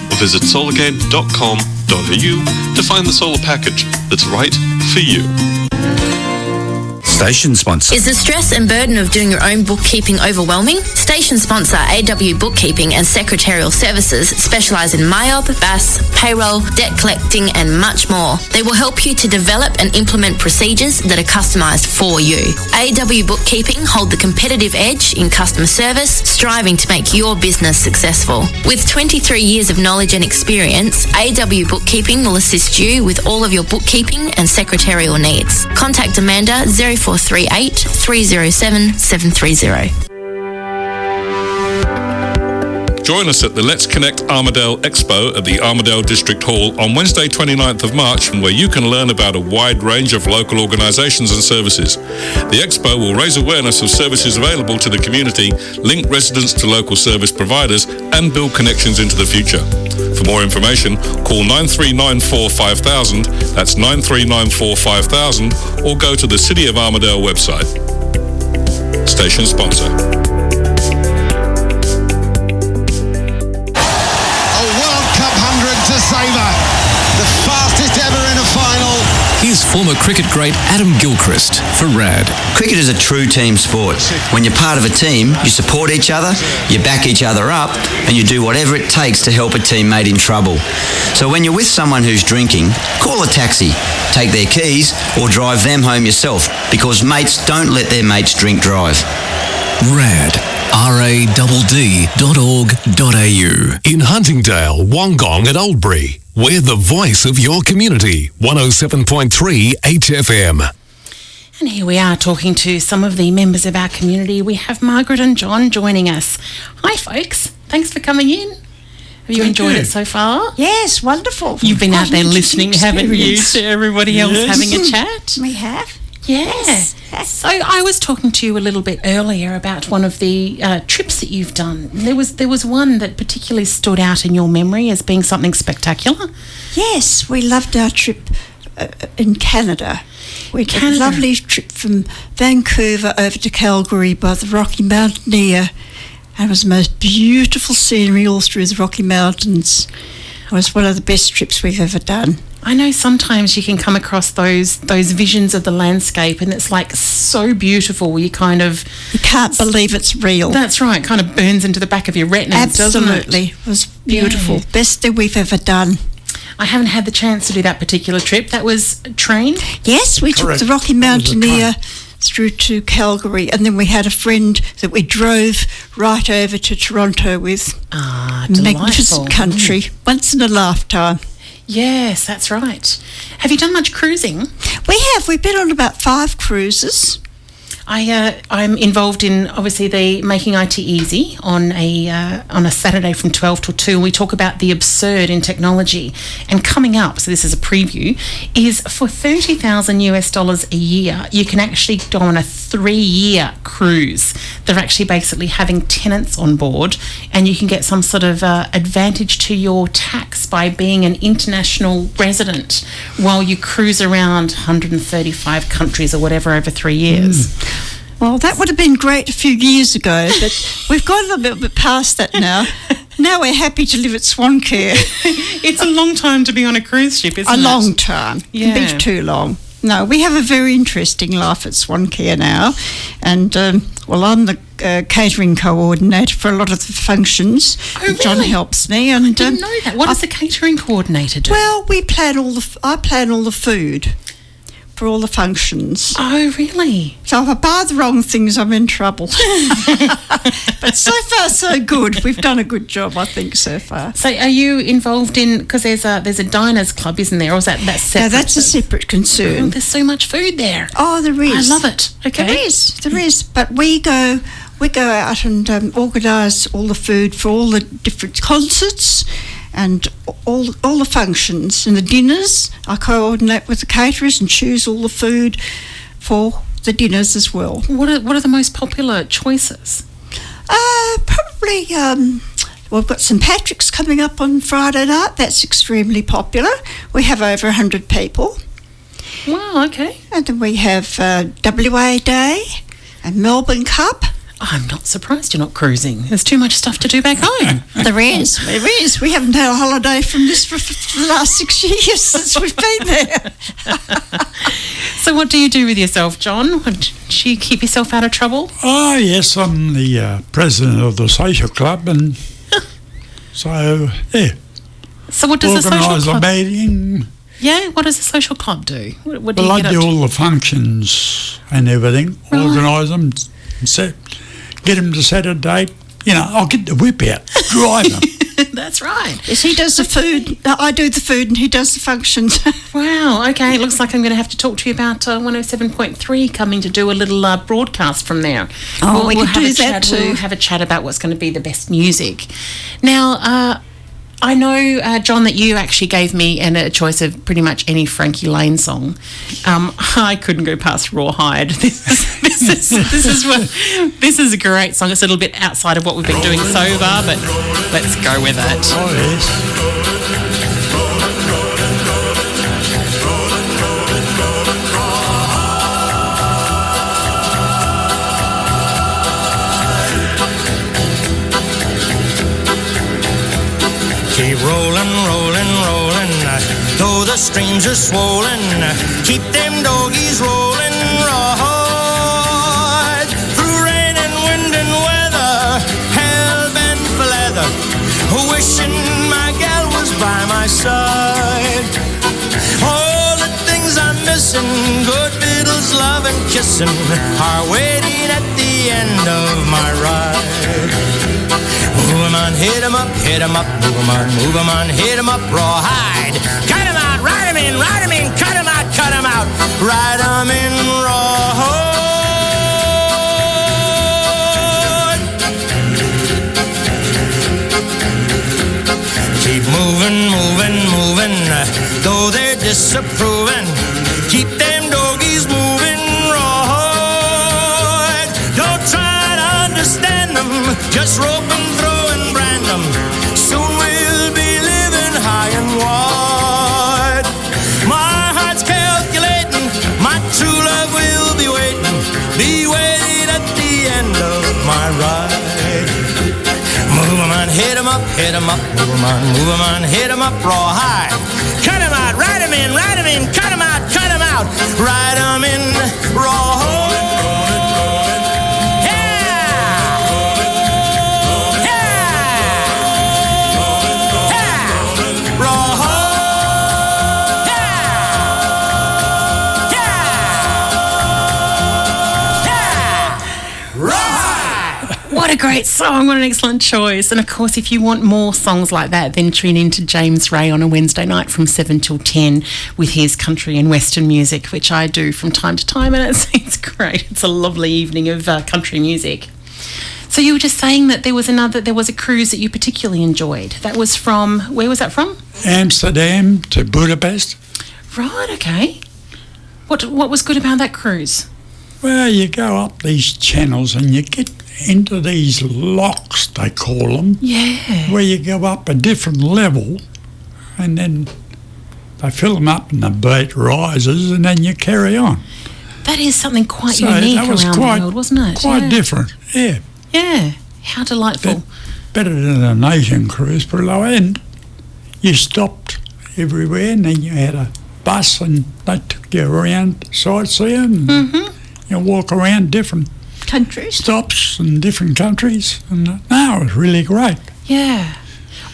or visit solargain.com.au to find the solar package that's right for you. Station sponsor. Is the stress and burden of doing your own bookkeeping overwhelming? Station sponsor AW Bookkeeping and Secretarial Services specialise in MYOB, BAS, payroll, debt collecting and much more. They will help you to develop and implement procedures that are customised for you. AW Bookkeeping hold the competitive edge in customer service, striving to make your business successful. With 23 years of knowledge and experience, AW Bookkeeping will assist you with all of your bookkeeping and secretarial needs. Contact Amanda 0438 307 730. Join us at the Let's Connect Armidale Expo at the Armidale District Hall on Wednesday 29th of March, where you can learn about a wide range of local organisations and services. The Expo will raise awareness of services available to the community, link residents to local service providers and build connections into the future. For more information, call 9394 5000, that's 9394 5000, or go to the City of Armidale website. Station sponsor. To savour, the fastest ever in a final. Here's former cricket great Adam Gilchrist for RAD. Cricket is a true team sport. When you're part of a team, you support each other, you back each other up, and you do whatever it takes to help a teammate in trouble. So when you're with someone who's drinking, call a taxi, take their keys, or drive them home yourself, because mates don't let their mates drink drive. RAD. RADD.org.au. In Huntingdale, Wollongong and Oldbury, we're the voice of your community. 107.3 HFM. And here we are talking to some of the members of our community. We have Margaret and John joining us. Hi folks, thanks for coming in. Have you enjoyed it so far? Yes, wonderful. You've been out there listening, haven't you, to everybody else having a chat? We have. Yes. So I was talking to you a little bit earlier about one of the trips that you've done. There was one that particularly stood out in your memory as being something spectacular. Yes, we loved our trip in Canada. We had a lovely trip from Vancouver over to Calgary by the Rocky Mountaineer. And it was the most beautiful scenery all through the Rocky Mountains. It was one of the best trips we've ever done. I know sometimes you can come across those visions of the landscape and it's like so beautiful you can't believe it's real. That's right, kind of burns into the back of your retinas, doesn't it? Absolutely. It was beautiful. Yeah. Best thing we've ever done. I haven't had the chance to do that particular trip. That was a train? Yes, we took the Rocky Mountaineer through to Calgary, and then we had a friend that we drove right over to Toronto with. Magnificent country, once in a lifetime. Yes, that's right. Have you done much cruising? We have. We've been on about 5 cruises. I'm involved in obviously the Making IT Easy on a Saturday from 12 till 2. We talk about the absurd in technology, and coming up, so this is a preview, is for $30,000 a year, you can actually go on a 3-year cruise. They're actually basically having tenants on board, and you can get some sort of advantage to your tax by being an international resident while you cruise around 135 countries or whatever over 3 years. Well, that would have been great a few years ago, but we've got a little bit past that now. Now we're happy to live at Swancare. It's a long time to be on a cruise ship, isn't it? A long time. Yeah. It can be too long. No, we have a very interesting life at Swancare now. And, I'm the catering coordinator for a lot of the functions. Oh, really? John helps me. And, I didn't know that. What does the catering coordinator do? Well, I plan all the food for all the functions. Oh, really? So if I buy the wrong things, I'm in trouble. But so far, so good. We've done a good job, I think, so far. So are you involved in, because there's a diners club, isn't there, or is that's separate? No, that's a separate concern. Oh, there's so much food there. Oh, there is. I love it. Okay. There is. But we go out and organise all the food for all the different concerts and all the functions and the dinners. I coordinate with the caterers and choose all the food for the dinners as well. What are the most popular choices? Probably, we've got St Patrick's coming up on Friday night. That's extremely popular. We have over 100 people. Wow, okay. And then we have WA Day and Melbourne Cup. I'm not surprised you're not cruising. There's too much stuff to do back home. There is. We haven't had a holiday from this for the last 6 years since we've been there. So what do you do with yourself, John? Do you keep yourself out of trouble? Oh, yes, I'm the president of the social club, and so, yeah. So what does the social club... Organise a meeting. Yeah, what does the social club do? What do well, you I do all the functions and everything, organise them, get them to set a date. You know, I'll get the whip out, drive them. That's right. Yes, he does the food. I do the food and he does the functions. Wow, okay. It looks like I'm going to have to talk to you about 107.3 coming to do a little broadcast from there. Oh, we'll have do a that chat, too. We'll have a chat about what's going to be the best music. Now, I know, John, that you actually gave me a choice of pretty much any Frankie Lane song. I couldn't go past Rawhide. This is a great song. It's a little bit outside of what we've been doing so far, but let's go with it. Oh, yes. Keep rolling, rolling, rolling, though the streams are swollen. Keep them doggies rolling, right through rain and wind and weather, hell-bent for leather, wishing my gal was by my side. All the things I'm missing, good fiddles, love and kissing, are waiting at the end of my ride. Move 'em on, hit 'em up, move 'em on, hit 'em up, rawhide. Cut 'em out, ride 'em in, cut 'em out, ride 'em in, rawhide. Keep moving, moving, moving, though they're disapproving. Keep them doggies moving, rawhide. Don't try to understand them, just rope 'em through. Soon we'll be living high and wide. My heart's calculating, my true love will be waiting at the end of my ride. Move 'em on, hit 'em up, move 'em on, hit 'em up, rawhide. Cut 'em out, ride 'em in, cut 'em out, ride 'em in, rawhide. What a great song. What an excellent choice. And of course, if you want more songs like that, then tune in to James Ray on a Wednesday night from 7 till 10 with his country and western music, which I do from time to time, and it's great. It's a lovely evening of country music. So you were just saying that there was a cruise that you particularly enjoyed. That was from, where was that from? Amsterdam to Budapest. Right, okay. What was good about that cruise? Well, you go up these channels and you get into these locks, they call them. Yeah. Where you go up a different level and then they fill them up and the boat rises and then you carry on. That is something quite unique around the world, wasn't it? Quite different, yeah. Yeah. How delightful. Better than an Asian cruise, for low end. You stopped everywhere and then you had a bus and they took you around sightseeing. And you walk around different countries, stops in different countries, and it was really great. Yeah.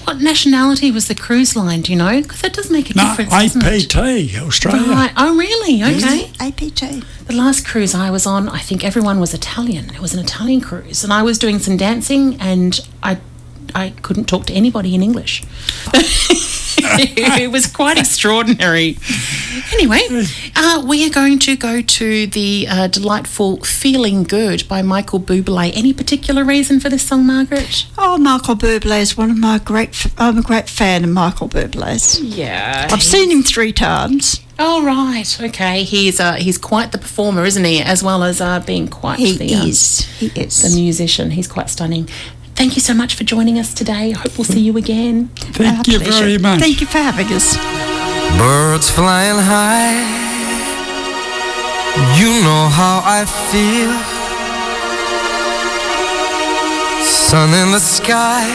What nationality was the cruise line, do you know? Because that does make a difference, doesn't it? APT, Australia. Right. Oh, really? Okay. APT. The last cruise I was on, I think everyone was Italian. It was an Italian cruise, and I was doing some dancing, and I couldn't talk to anybody in English. It was quite extraordinary. Anyway, we are going to go to the delightful Feeling Good by Michael Bublé. Any particular reason for this song, Margaret? Oh, Michael Bublé is one of my I'm a great fan of Michael Bublé's. Yeah. I've seen him 3 times. Oh, right. Okay. He's quite the performer, isn't he? As well as being quite He is. the musician. He's quite stunning. Thank you so much for joining us today. I hope we'll see you again. Thank you very much. Thank you for having us. Birds flying high, you know how I feel. Sun in the sky,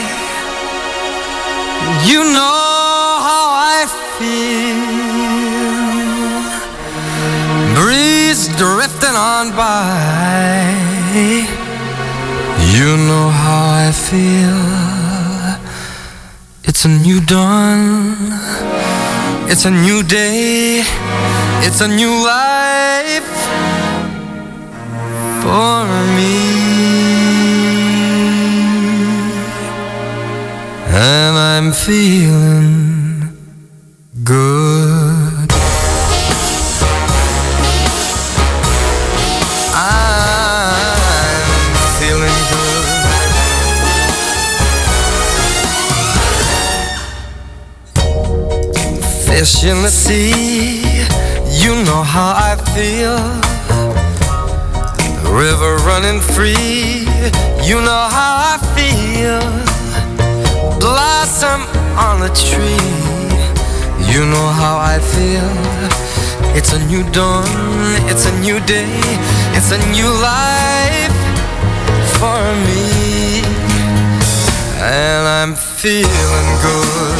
you know how I feel. Breeze drifting on by, you know how I feel. It's a new dawn, it's a new day, it's a new life for me. And I'm feeling good. Fish in the sea, you know how I feel. The river running free, you know how I feel. Blossom on the tree, you know how I feel. It's a new dawn, it's a new day, it's a new life for me. And I'm feeling good.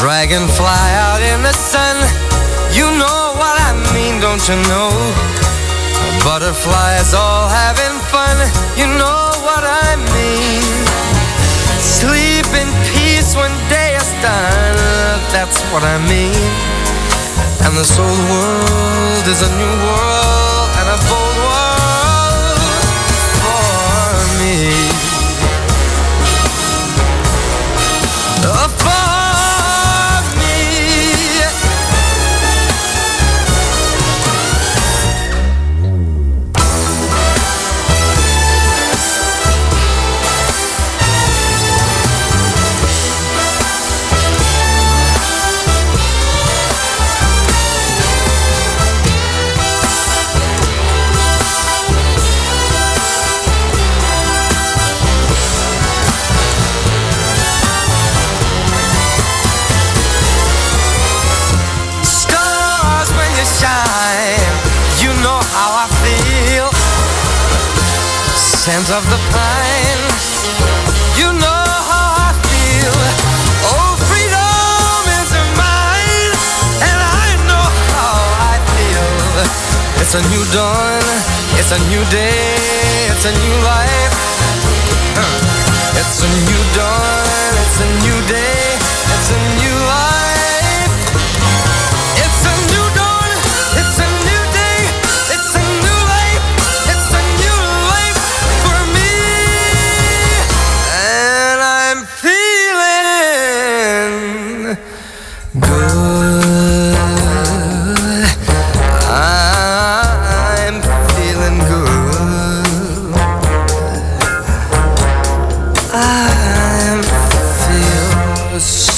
Dragonfly out in the sun, you know what I mean, don't you know? Butterflies all having fun, you know what I mean. Sleep in peace when day is done, that's what I mean. And this old world is a new world and a bold world for me. Scent of the pine, you know how I feel. Oh, freedom is mine, and I know how I feel. It's a new dawn, it's a new day, it's a new life. It's a new dawn, it's a new day, it's a new life. It's a new dawn, it's a new day,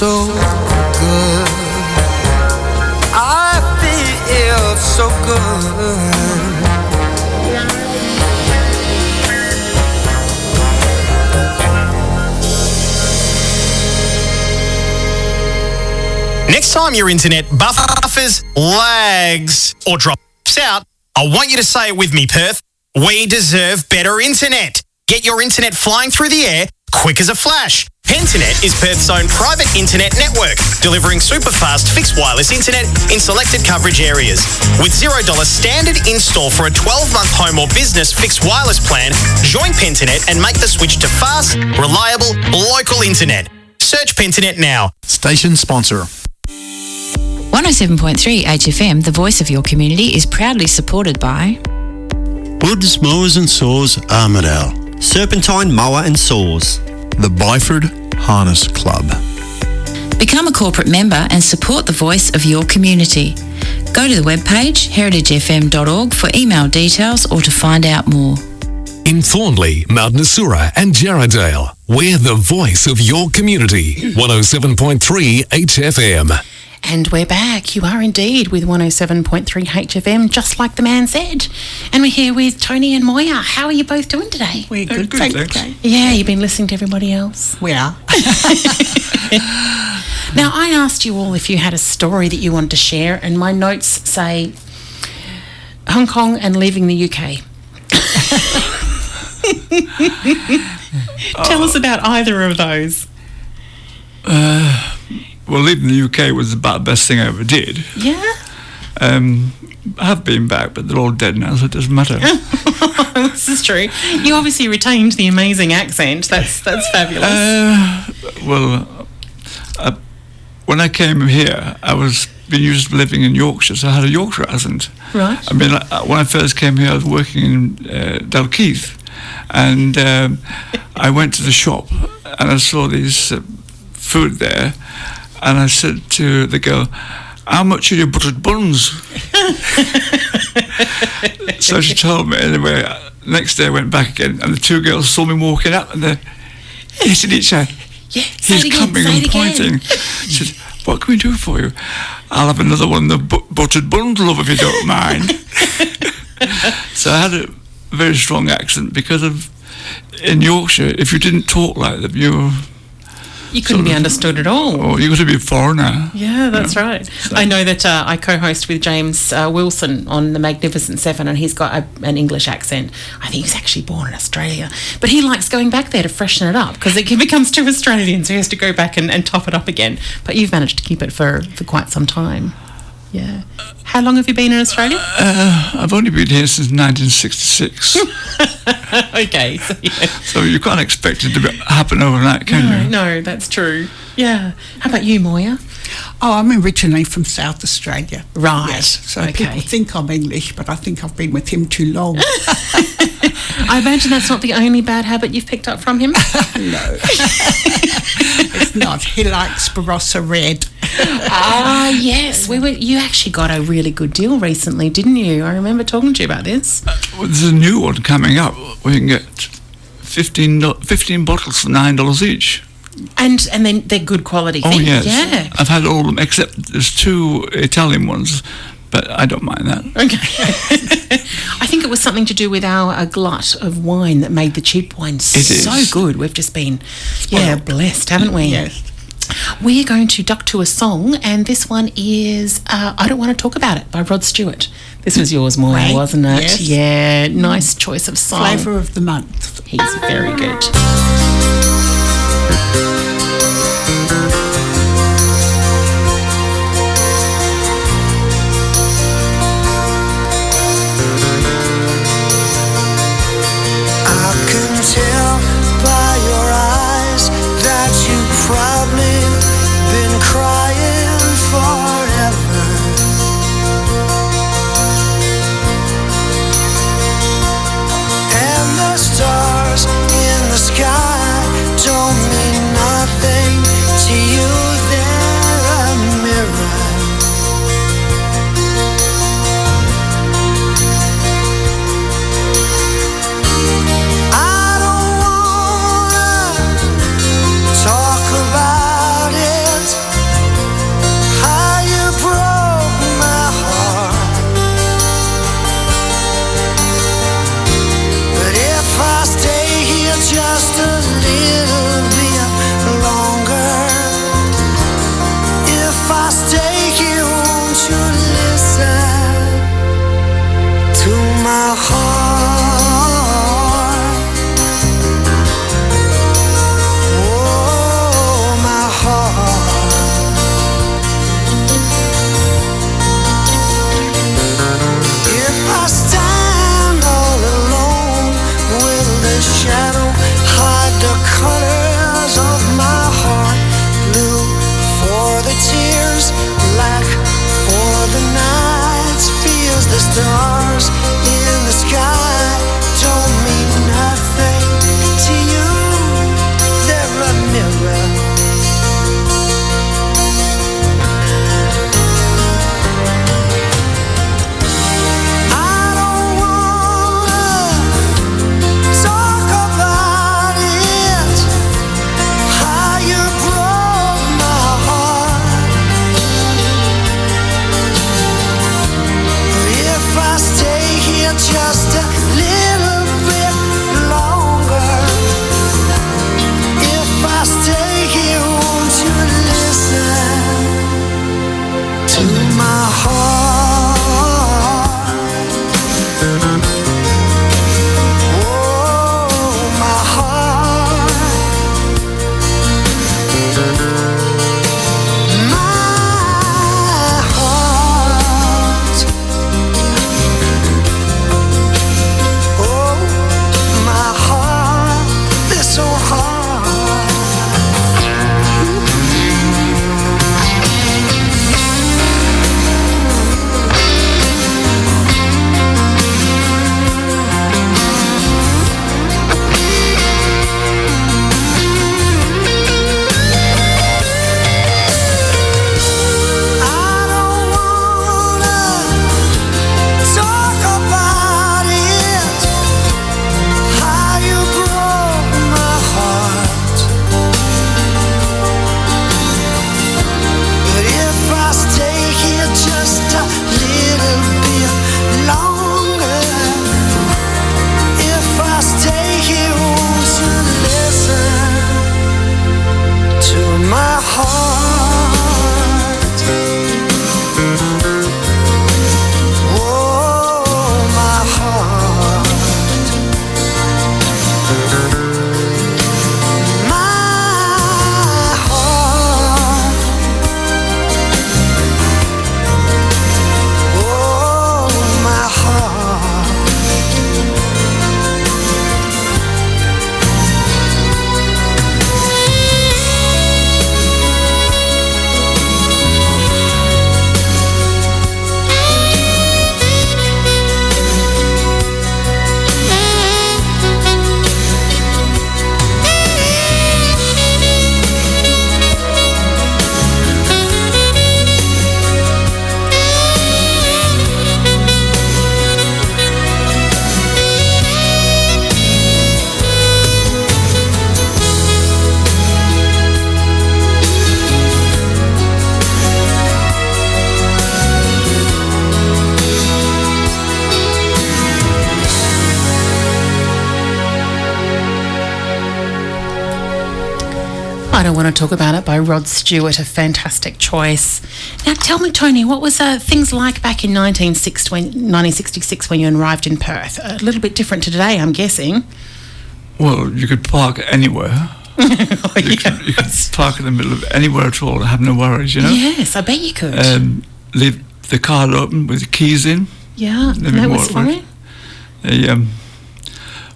so good. I feel so good. Next time your internet buffers, lags, or drops out, I want you to say it with me, Perth. We deserve better internet. Get your internet flying through the air quick as a flash. Pentanet is Perth's own private internet network, delivering super-fast fixed wireless internet in selected coverage areas. With $0 standard install for a 12-month home or business fixed wireless plan, join Pentanet and make the switch to fast, reliable, local internet. Search Pentanet now. Station sponsor. 107.3 HFM, the voice of your community, is proudly supported by Woods Mowers and Saws, Armidale. Serpentine Mower and Saws. The Byford Harness Club. Become a corporate member and support the voice of your community. Go to the webpage heritagefm.org for email details or to find out more. In Thornley, Mount Nasura and Jarradale, we're the voice of your community. 107.3 HFM. And we're back. You are indeed with 107.3 HFM, just like the man said. And we're here with Tony and Moya. How are you both doing today? We're good, thanks. Yeah, you've been listening to everybody else? We are. Now, I asked you all if you had a story that you wanted to share, and my notes say Hong Kong and leaving the UK. Tell us about either of those. Well, leaving the UK was about the best thing I ever did. Yeah? I have been back, but they're all dead now, so it doesn't matter. This is true. You obviously retained the amazing accent. That's fabulous. When I came here, I was being used to living in Yorkshire, so I had a Yorkshire accent. Right. I mean, when I first came here, I was working in Dalkeith, and I went to the shop, and I saw these food there, and I said to the girl, "How much are your buttered buns?" So she told me. Anyway, next day I went back again, and the two girls saw me walking up, and they're hitting each other. Yeah, he's coming and pointing. She said, "What can we do for you?" "I'll have another one of the buttered buns, love, if you don't mind." So I had a very strong accent because in Yorkshire, if you didn't talk like them, you couldn't be understood at all. Oh, you got to be a foreigner. Yeah, that's right. So. I know that I co-host with James Wilson on The Magnificent Seven, and he's got an English accent. I think he's actually born in Australia. But he likes going back there to freshen it up because it becomes too Australian, so he has to go back and top it up again. But you've managed to keep it for quite some time. Yeah. How long have you been in Australia? I've only been here since 1966. Okay. So you can't expect it to happen overnight, can you? No, that's true. Yeah. How about you, Moya? Oh, I'm originally from South Australia. Right. Yes. So people think I'm English, but I think I've been with him too long. I imagine that's not the only bad habit you've picked up from him. No. It's not. He likes Barossa Red. Ah, yes. You actually got a really good deal recently, didn't you? I remember talking to you about this. Well, there's a new one coming up. We can get 15 bottles for $9 each. And then they're good quality things. Oh, yes. Yeah. I've had all of them, except there's 2 Italian ones, but I don't mind that. Okay. I think it was something to do with a glut of wine that made the cheap wine so good. We've just been, blessed, haven't we? Yes. We're going to duck to a song, and this one is I Don't Want to Talk About It by Rod Stewart. This was yours, Moya, wasn't it? Yes. Yeah, nice choice of song. Flavour of the month. He's very good. Tell by your eyes that you've probably been crying forever. And the stars in the sky heart. Oh, my heart. My heart. Oh, my heart. I Don't Want to Talk About It by Rod Stewart, a fantastic choice. Now tell me, Tony, what was things like back in 1966 when you arrived in Perth? A little bit different to today, I'm guessing. Well, you could park anywhere. You could park in the middle of anywhere at all and have no worries, you know? Yes, I bet you could. Leave the car open with the keys in. Yeah, and that was fine.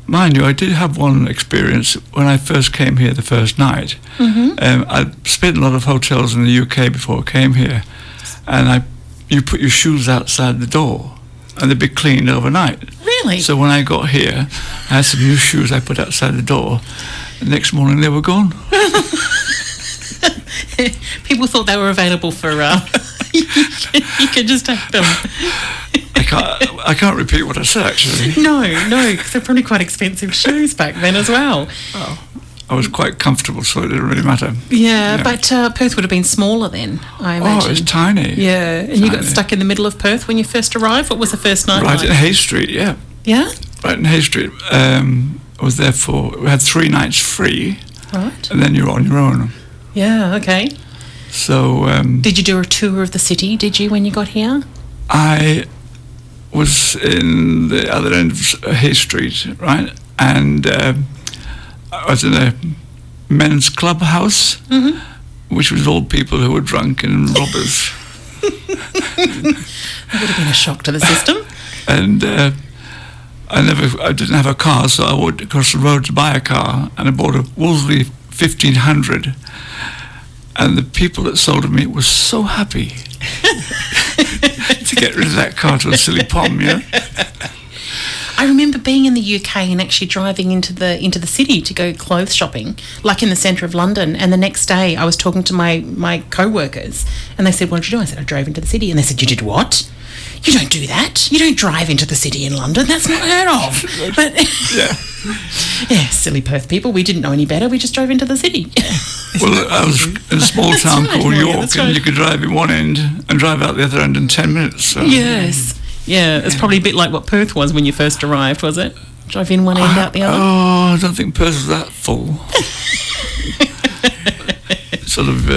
Mind you, I did have one experience when I first came here the first night. I spent a lot of hotels in the UK before I came here, and you put your shoes outside the door, and they'd be cleaned overnight. Really? So when I got here, I had some new shoes I put outside the door. The next morning they were gone. People thought they were available for... you could just take them. I can't repeat what I said, actually. No, because they're probably quite expensive shoes back then as well. Oh, I was quite comfortable, so it didn't really matter. Yeah, but Perth would have been smaller then, I imagine. Oh, it was tiny. Yeah, and you got stuck in the middle of Perth when you first arrived? What was the first night Right like? in Hay Street, yeah. Yeah? Right in Hay Street. I was there we had 3 nights free. Right. And then you're on your own. Yeah, okay. So... did you do a tour of the city, did you, when you got here? I was in the other end of Hay Street, right? And I was in a men's clubhouse, which was all people who were drunk and robbers. That would have been a shock to the system. And I didn't have a car, so I walked across the road to buy a car, and I bought a Wolseley 1500. And the people that sold to me were so happy to get rid of that car to a silly pom, yeah. I remember being in the UK and actually driving into the city to go clothes shopping, like in the centre of London. And the next day I was talking to my co-workers, and they said, "What did you do?" I said, "I drove into the city." And they said, "You did what? You don't do that. You don't drive into the city in London. That's not heard of." But yeah, silly Perth people. We didn't know any better. We just drove into the city. Well, I was in a small town called York, and you could drive in one end and drive out the other end in 10 minutes. So. Yes. Yeah, it's probably a bit like what Perth was when you first arrived, was it? Drive in one end, out the other? Oh, I don't think Perth was that full. Sort of,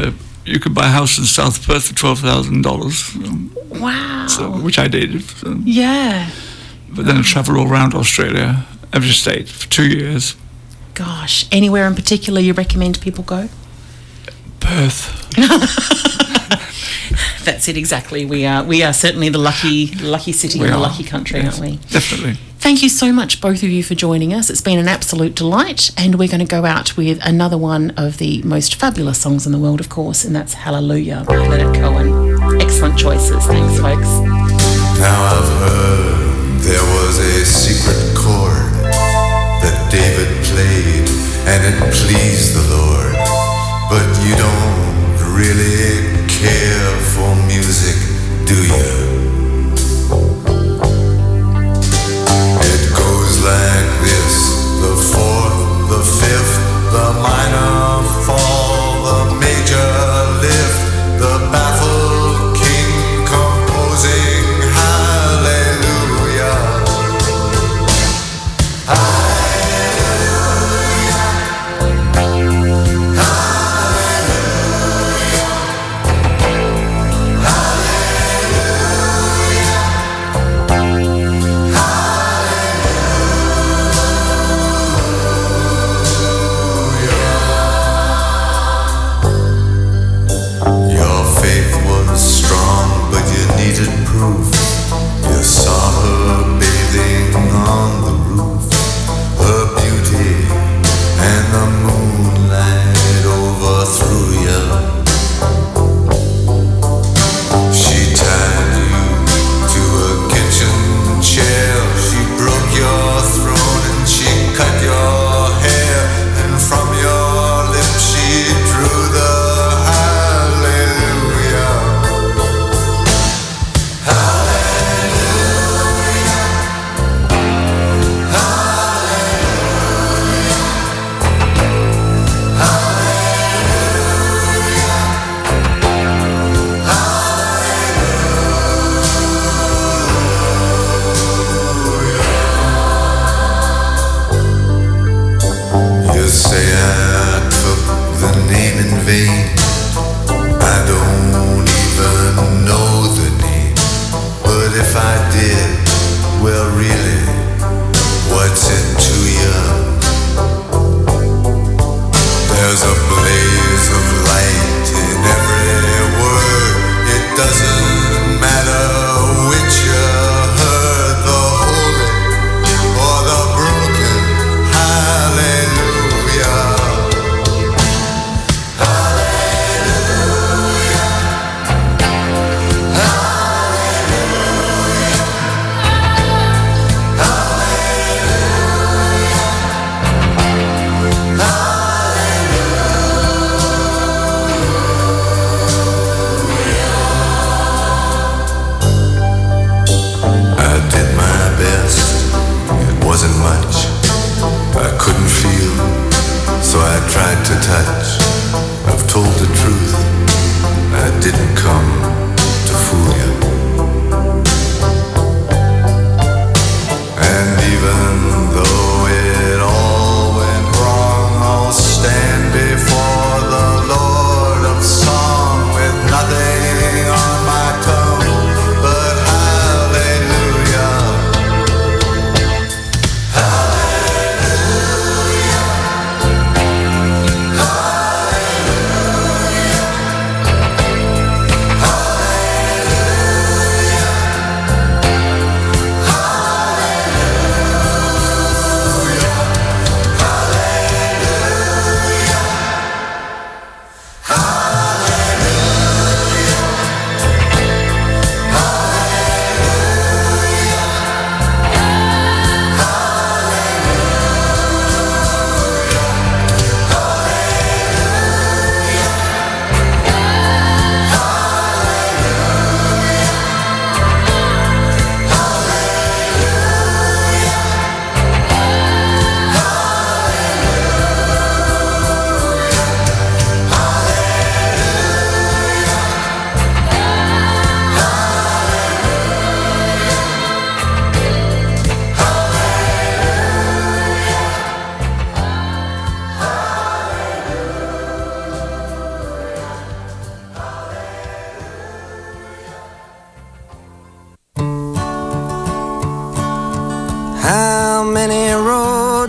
you could buy a house in South Perth for $12,000. Wow. So, which I did. So. Yeah. But then I travelled all around Australia, every state, for 2 years. Gosh, anywhere in particular you recommend people go? Perth. That's it, exactly. We are certainly the lucky city and the lucky country, yes, aren't we? Definitely. Thank you so much, both of you, for joining us. It's been an absolute delight, and we're going to go out with another one of the most fabulous songs in the world, of course, and that's Hallelujah by Leonard Cohen. Excellent choices. Thanks, folks. Now I've heard there was a secret chord that David played, and it pleased the Lord. But you don't really care for music, do you? It goes like this: the fourth, the fifth, the minor fall, the major lift, the baffled king composing hallelujah. Hallelujah.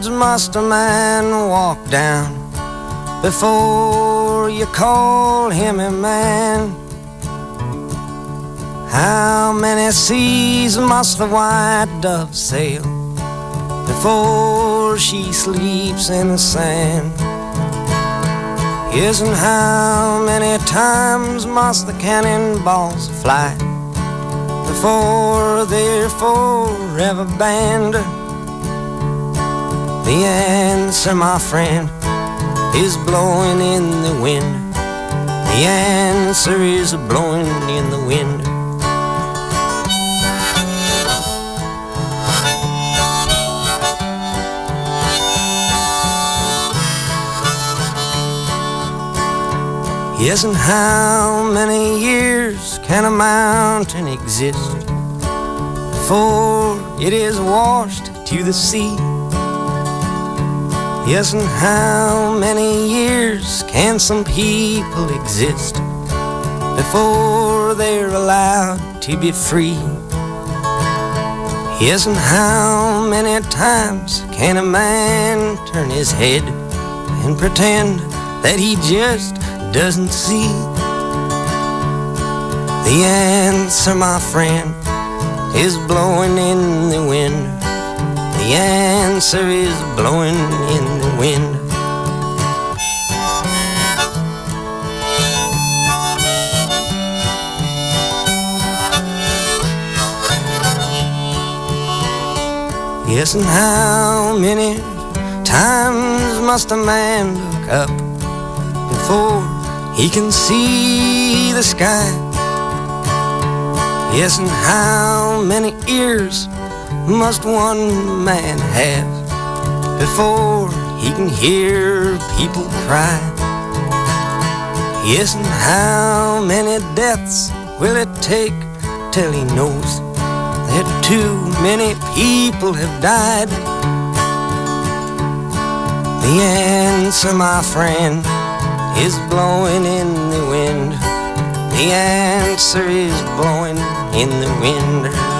roads must a man walk down before you call him a man? How many seas must the white dove sail before she sleeps in the sand? Yes, and how many times must the cannonballs fly before they're forever banned? The answer, my friend, is blowing in the wind. The answer is blowing in the wind. Yes, and how many years can a mountain exist before it is washed to the sea? Yes, and how many years can some people exist before they're allowed to be free? Yes, and how many times can a man turn his head and pretend that he just doesn't see? The answer, my friend, is blowing in the wind. The answer is blowing in the wind. Yes, and how many times must a man look up before he can see the sky? Yes, and how many ears must one man have before he can hear people cry? Yes, and how many deaths will it take till he knows that too many people have died? The answer, my friend, is blowing in the wind. The answer is blowing in the wind.